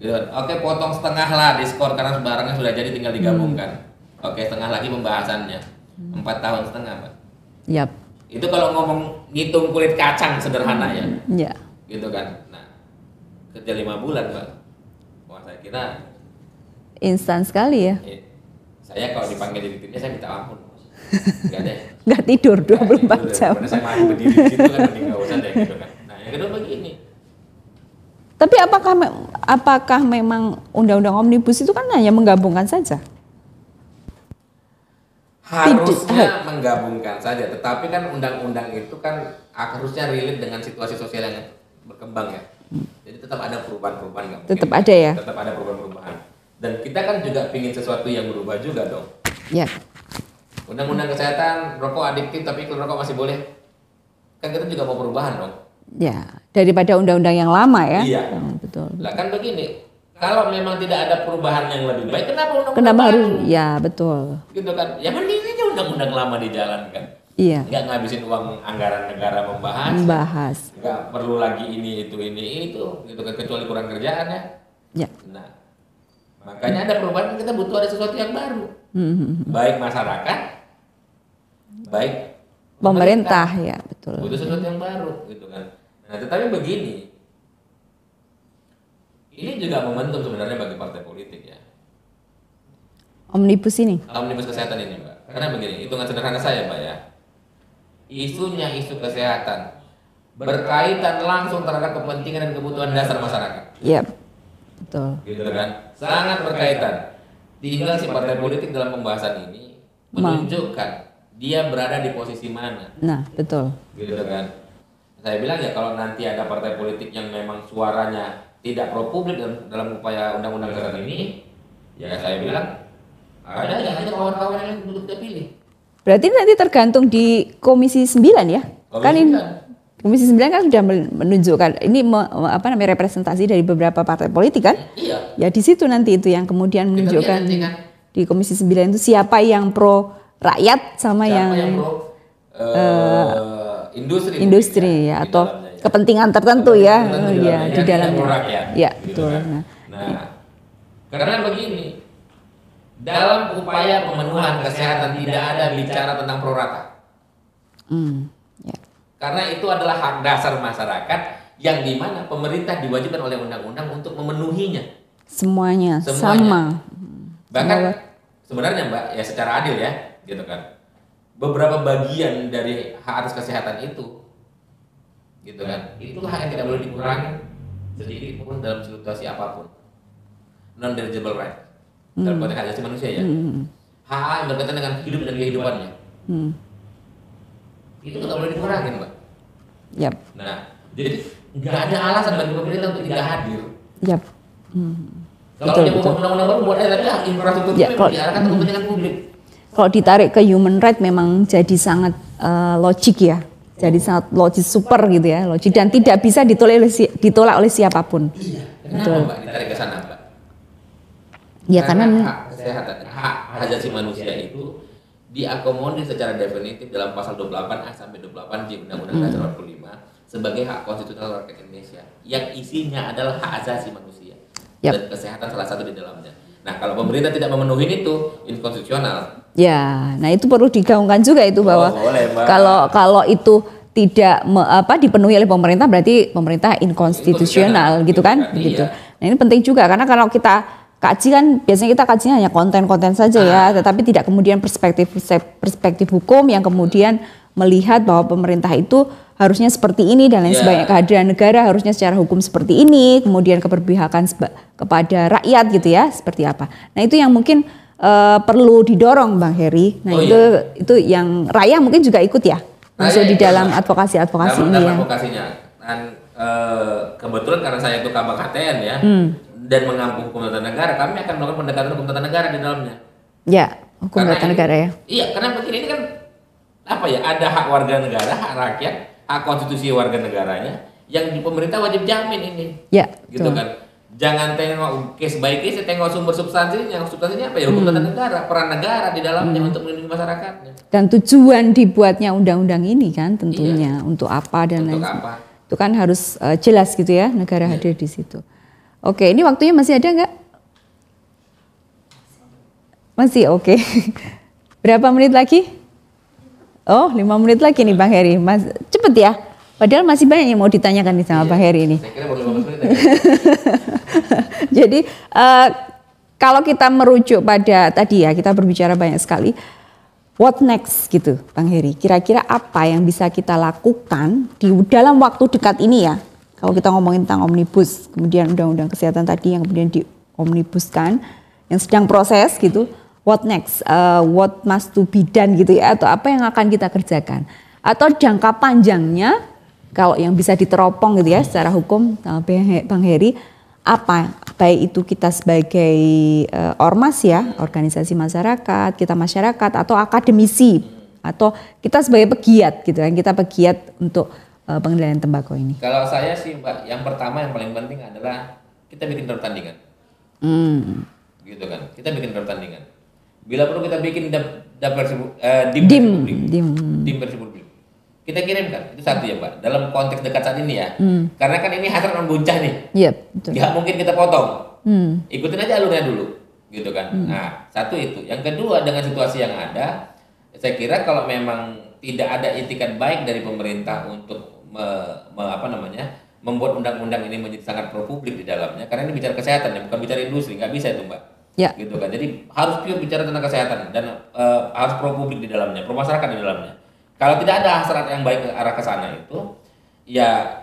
Gitu kan? Oke, potong setengah lah diskor karena barangnya sudah jadi tinggal digabungkan. Oke, setengah lagi pembahasannya. 4 tahun setengah, Pak. Yap. Itu kalau ngomong ngitung kulit kacang sederhana ya. Iya. Gitu kan. Nah, kerja 5 bulan, Pak. Wah, saya kira instan sekali ya. Saya kalau dipanggil jadi timnya saya minta ampun. Enggak deh. Enggak tidur 24 jam. Karena saya mati berdiri di situ kan mending enggak usah deh gitu kan. Nah, yang kedua begini. Tapi apakah memang undang-undang omnibus itu kan hanya menggabungkan saja? Harusnya menggabungkan saja, tetapi kan undang-undang itu kan harusnya relate dengan situasi sosial yang berkembang ya. Jadi tetap ada perubahan-perubahan nggak mungkin. Tetap ada ya. Tetap ada perubahan-perubahan. Dan kita kan juga pingin sesuatu yang berubah juga dong. Ya. Undang-undang kesehatan rokok adiktif tapi iklan rokok masih boleh. Kan kita juga mau perubahan dong. Ya, daripada undang-undang yang lama ya. Iya. Betul. Lah kan begini, kalau memang tidak ada perubahan yang lebih baik, kenapa undang-undang Kenapa harus? baru? Ya betul. Gitu kan? Ya mending aja undang-undang lama dijalankan. Iya. Nggak ngabisin uang anggaran negara membahas. Nggak perlu lagi ini itu, gitu kan, kecuali kurang kerjaan ya. Ya. Nah, makanya ada perubahan, kita butuh ada sesuatu yang baru. Baik masyarakat, baik pemerintah ya betul. Butuh sesuatu yang baru, gitu kan. Nah, tetapi begini, ini juga momentum sebenarnya bagi partai politik ya. Omnibus ini. Omnibus kesehatan ini, Mbak. Karena begini, hitungan sederhana saya, Mbak ya. Isunya isu kesehatan berkaitan langsung terhadap kepentingan dan kebutuhan dasar masyarakat. Iya, betul. Gitu kan, sangat berkaitan. Tinggal si partai politik dalam pembahasan ini menunjukkan dia berada di posisi mana. Nah, betul. Gitu kan. Saya bilang ya kalau nanti ada partai politik yang memang suaranya tidak pro publik dalam upaya undang-undang kesehatan ini, ya saya bilang ada aja kawan-kawan yang untuk kita pilih. Berarti nanti tergantung di Komisi 9 ya? Kan ini Komisi 9 kan sudah menunjukkan ini representasi dari beberapa partai politik kan? Iya. Ya di situ nanti itu yang kemudian menunjukkan di Komisi 9 itu siapa yang pro rakyat sama siapa yang pro industri ya, atau kepentingan tertentu ya di dalamnya. Ya, gitu betul. Kan? Nah, karena begini, dalam upaya pemenuhan kesehatan tidak ada bicara tentang pro rata. Ya. Karena itu adalah hak dasar masyarakat yang dimana pemerintah diwajibkan oleh undang-undang untuk memenuhinya. Semuanya. Sama. Bahkan sebenarnya Mbak, ya secara adil ya, gitu kan. Beberapa bagian dari hak atas kesehatan itu, gitu kan, itu hak yang tidak boleh dikurangi sedikit pun dalam situasi apapun. Non-derigible right dalam konteks hak asasi manusia ya. Hak yang berkaitan dengan hidup dan kehidupannya. Itu tidak boleh dikurangi Mbak. Yap. Nah, jadi nggak ada alasan bagi pemerintah untuk tidak hadir. Yap. Kalau dia mau undang-undang baru buat aja, tapi infrastruktur itu memang diarahkan untuk kepentingan publik. Kalau ditarik ke human right memang jadi sangat logik ya, jadi sangat logis super gitu ya, logik dan tidak bisa ditolak oleh siapapun. Iya. Kenapa Mbak ditarik ke sana Mbak? Ya karena hak kesehatan, hak asasi manusia itu diakomodir secara definitif dalam pasal 28A sampai 28J Undang-Undang Dasar 45 sebagai hak konstitusional rakyat Indonesia yang isinya adalah hak asasi manusia dan kesehatan salah satu di dalamnya. Nah, kalau pemerintah tidak memenuhi itu inkonstitusional. Ya, nah itu perlu digaungkan juga itu bahwa kalau itu tidak dipenuhi oleh pemerintah berarti pemerintah inkonstitusional gitu kan, begitu. Iya. Nah, ini penting juga karena kalau kita kaji kan biasanya kita kajinya hanya konten-konten saja ya, tetapi tidak kemudian perspektif hukum yang kemudian melihat bahwa pemerintah itu harusnya seperti ini dan lain sebagainya, kehadiran negara harusnya secara hukum seperti ini, kemudian keberpihakan kepada rakyat gitu ya, seperti apa. Nah itu yang mungkin perlu didorong Bang Heri. Nah itu yang Raya mungkin juga ikut ya, masuk di dalam advokasi ini ya. Advokasinya. Dan kebetulan karena saya itu Kabak KTN ya, dan mengampu hukum tata negara, kami akan melakukan pendekatan hukum tata negara di dalamnya. Ya, hukum tata negara ya. Iya, karena begini ini kan apa ya? Ada hak warga negara, hak rakyat, hak konstitusi warga negaranya yang di pemerintah wajib jamin ini. Ya, gitu kan. Jangan tengok case by case, tengok sumber substansinya. Substansinya apa ya? Hukum tata negara, peran negara di dalamnya untuk melindungi masyarakatnya. Dan tujuan dibuatnya undang-undang ini kan tentunya untuk apa dan lain sebagainya. Itu kan harus jelas gitu ya, negara hadir di situ. Oke, ini waktunya masih ada nggak? Masih, oke. Berapa menit lagi? Oh, 5 menit lagi nih Bang Heri. Cepet ya. Padahal masih banyak yang mau ditanyakan nih sama Bang Heri ini. Saya kira baru 15 menit. Jadi kalau kita merujuk pada tadi ya, kita berbicara banyak sekali. What next gitu Bang Heri? Kira-kira apa yang bisa kita lakukan di dalam waktu dekat ini ya? Kalau kita ngomongin tentang omnibus, kemudian undang-undang kesehatan tadi yang kemudian diomnibuskan, yang sedang proses gitu, what next? What must to be done gitu ya? Atau apa yang akan kita kerjakan? Atau jangka panjangnya, kalau yang bisa diteropong gitu ya secara hukum, Bang Heri, apa? Baik itu kita sebagai ormas ya, organisasi masyarakat, kita masyarakat, atau akademisi, atau kita sebagai pegiat gitu kan, kita pegiat untuk pengendalian tembakau ini. Kalau saya sih Mbak, yang pertama yang paling penting adalah kita bikin pertandingan. Gitu kan, kita bikin pertandingan. Bila perlu kita bikin dim versi publik. Kita kirimkan, itu satu ya Mbak, dalam konteks dekat saat ini ya. Karena kan ini hasrat membuncah nih. Iya, betul. Gak mungkin kita potong. Ikutin aja alurnya dulu, gitu kan. Nah, satu itu. Yang kedua, dengan situasi yang ada, saya kira kalau memang tidak ada itikat baik dari pemerintah untuk membuat undang-undang ini menjadi sangat pro publik di dalamnya, karena ini bicara kesehatan ya, bukan bicara industri, nggak bisa itu Mbak. Ya. Gitu kan. Jadi harus pure bicara tentang kesehatan dan harus pro publik di dalamnya, pro masyarakat di dalamnya. Kalau tidak ada hasrat yang baik ke arah ke sana itu, ya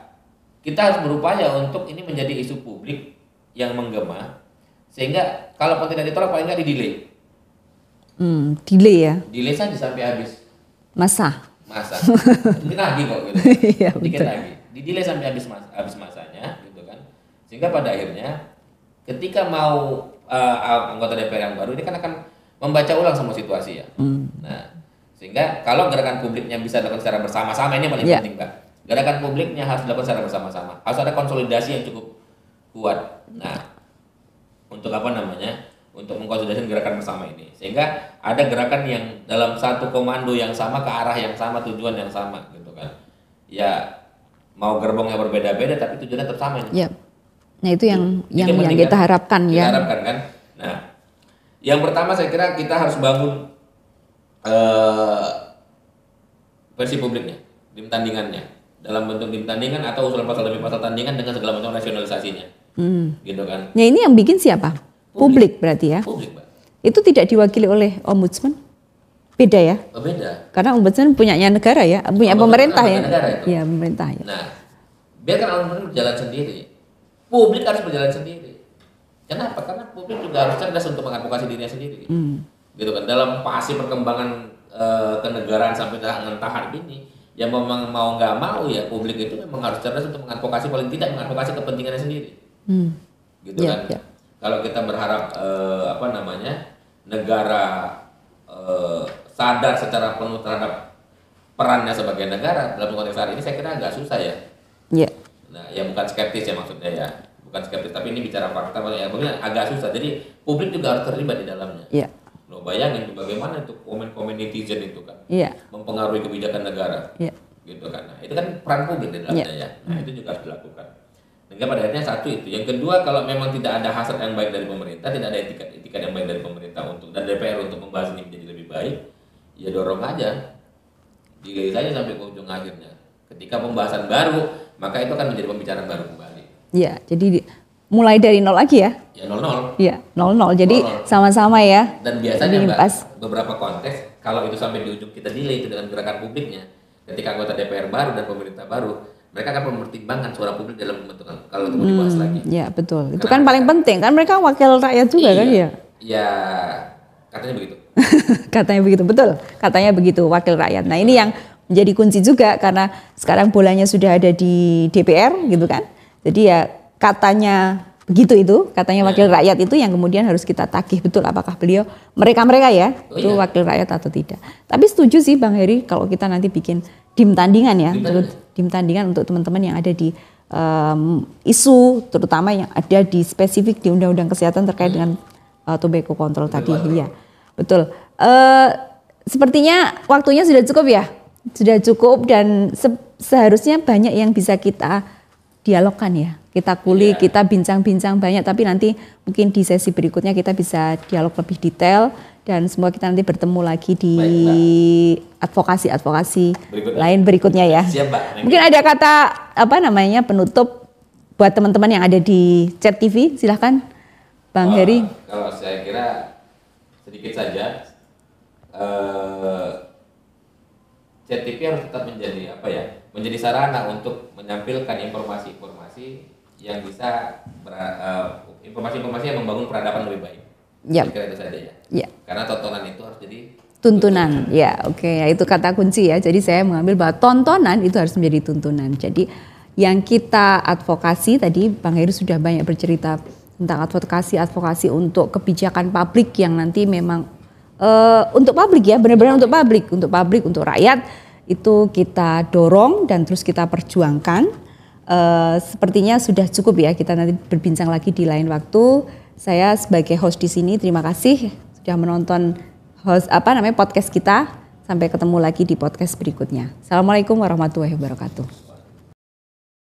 kita harus berupaya untuk ini menjadi isu publik yang menggema, sehingga kalau tidak ditolak paling nggak di-delay. Delay ya? Delay saja sampai habis. Masa? Dikit lagi kok gitu. Iya, dikit lagi. Di-delay sampai habis masanya gitu kan. Sehingga pada akhirnya ketika mau anggota DPR yang baru ini kan akan membaca ulang semua situasi ya. Nah, sehingga kalau gerakan publiknya bisa dilakukan secara bersama-sama, ini yang paling penting, Pak. Gerakan publiknya harus dilakukan secara bersama-sama. Harus ada konsolidasi yang cukup kuat. Nah, untuk apa namanya? Untuk mengkonsolidasikan gerakan bersama ini. Sehingga ada gerakan yang dalam satu komando yang sama, ke arah yang sama, tujuan yang sama gitu kan. Ya, mau gerbongnya berbeda-beda tapi tujuannya tetap sama ini. Ya. Nah, itu yang kita harapkan ya. Kita harapkan kan. Nah, yang pertama saya kira kita harus bangun versi publiknya, tim tandingannya, dalam bentuk tim tandingan atau usulan pasal demi pasal tandingan dengan segala macam rasionalisasinya, gitu kan? Nah, ini yang bikin siapa? Publik berarti ya? Publik, Pak. Itu tidak diwakili oleh ombudsman? Beda ya? Oh, beda. Karena ombudsman punyanya negara ya, punya pemerintah ya? Iya, pemerintah ya. Nah, biarkan ombudsman berjalan sendiri, publik harus berjalan sendiri. Kenapa? Karena publik juga harus cerdas untuk mengadvokasi dirinya sendiri. Gitu kan, dalam fase perkembangan kenegaraan sampai tahap ini, yang memang mau nggak mau ya publik itu memang harus cerdas untuk mengadvokasi, paling tidak mengadvokasi kepentingannya sendiri, gitu kan. Kalau kita berharap negara sadar secara penuh terhadap perannya sebagai negara dalam konteks saat ini, saya kira agak susah ya. Nah, ya bukan skeptis ya maksudnya ya, bukan skeptis, tapi ini bicara fakta ya, agak susah. Jadi publik juga harus terlibat di dalamnya. Lo bayangin bagaimana itu komen-komen netizen itu kan, mempengaruhi kebijakan negara, gitu kan. Nah, itu kan peran publik di dalamnya ya. Nah, itu juga harus dilakukan. Sehingga pada akhirnya satu itu. Yang kedua, kalau memang tidak ada hasrat yang baik dari pemerintah, tidak ada etikat yang baik dari pemerintah dan DPR untuk membahas ini menjadi lebih baik, ya dorong aja, delay saja sampai ke ujung akhirnya. Ketika pembahasan baru, maka itu akan menjadi pembicaraan baru kembali. Iya, jadi mulai dari nol lagi ya? Ya 0-0. Iya, 0-0. Jadi sama-sama ya. Dan biasanya Mbak, beberapa konteks kalau itu sampai di ujung kita delay itu dengan gerakan publiknya, ketika anggota DPR baru dan pemerintah baru, mereka akan mempertimbangkan suara publik dalam pembentukan kalau itu mau dibahas lagi. Iya, betul. Itu kan paling penting kan, mereka wakil rakyat juga kan ya? Iya, katanya begitu. Katanya begitu, betul. Katanya begitu, wakil rakyat. Nah, ini yang menjadi kunci juga karena sekarang bolanya sudah ada di DPR gitu kan. Jadi ya katanya begitu itu, katanya wakil rakyat itu yang kemudian harus kita tagih betul apakah beliau mereka ya itu wakil rakyat atau tidak. Tapi setuju sih Bang Heri kalau kita nanti bikin tim tandingan ya, tim tandingan untuk teman-teman yang ada di isu terutama yang ada di spesifik di Undang-Undang Kesehatan terkait dengan tobacco control tadi. Iya, betul. Sepertinya waktunya sudah cukup ya, sudah cukup dan seharusnya banyak yang bisa kita dialogkan ya. Kita kulik, kita bincang-bincang banyak, tapi nanti mungkin di sesi berikutnya kita bisa dialog lebih detail dan semua kita nanti bertemu lagi di advokasi lain berikutnya ya. Siap, Mbak. Mungkin ada kata penutup buat teman-teman yang ada di Chat TV, silahkan Bang Heri. Kalau saya kira sedikit saja, Chat TV harus tetap menjadi menjadi sarana untuk menampilkan informasi-informasi yang bisa informasi-informasi yang membangun peradaban lebih baik. Kira itu saja ya. Karena tontonan itu harus jadi tuntunan. Ya, oke. Ya, itu kata kunci ya. Jadi saya mengambil bahwa tontonan itu harus menjadi tuntunan. Jadi yang kita advokasi tadi Bang Heri sudah banyak bercerita tentang advokasi untuk kebijakan publik yang nanti memang untuk publik ya, benar-benar untuk publik, untuk rakyat itu kita dorong dan terus kita perjuangkan. Sepertinya sudah cukup ya, kita nanti berbincang lagi di lain waktu. Saya sebagai host di sini terima kasih sudah menonton podcast kita. Sampai ketemu lagi di podcast berikutnya. Assalamualaikum warahmatullahi wabarakatuh.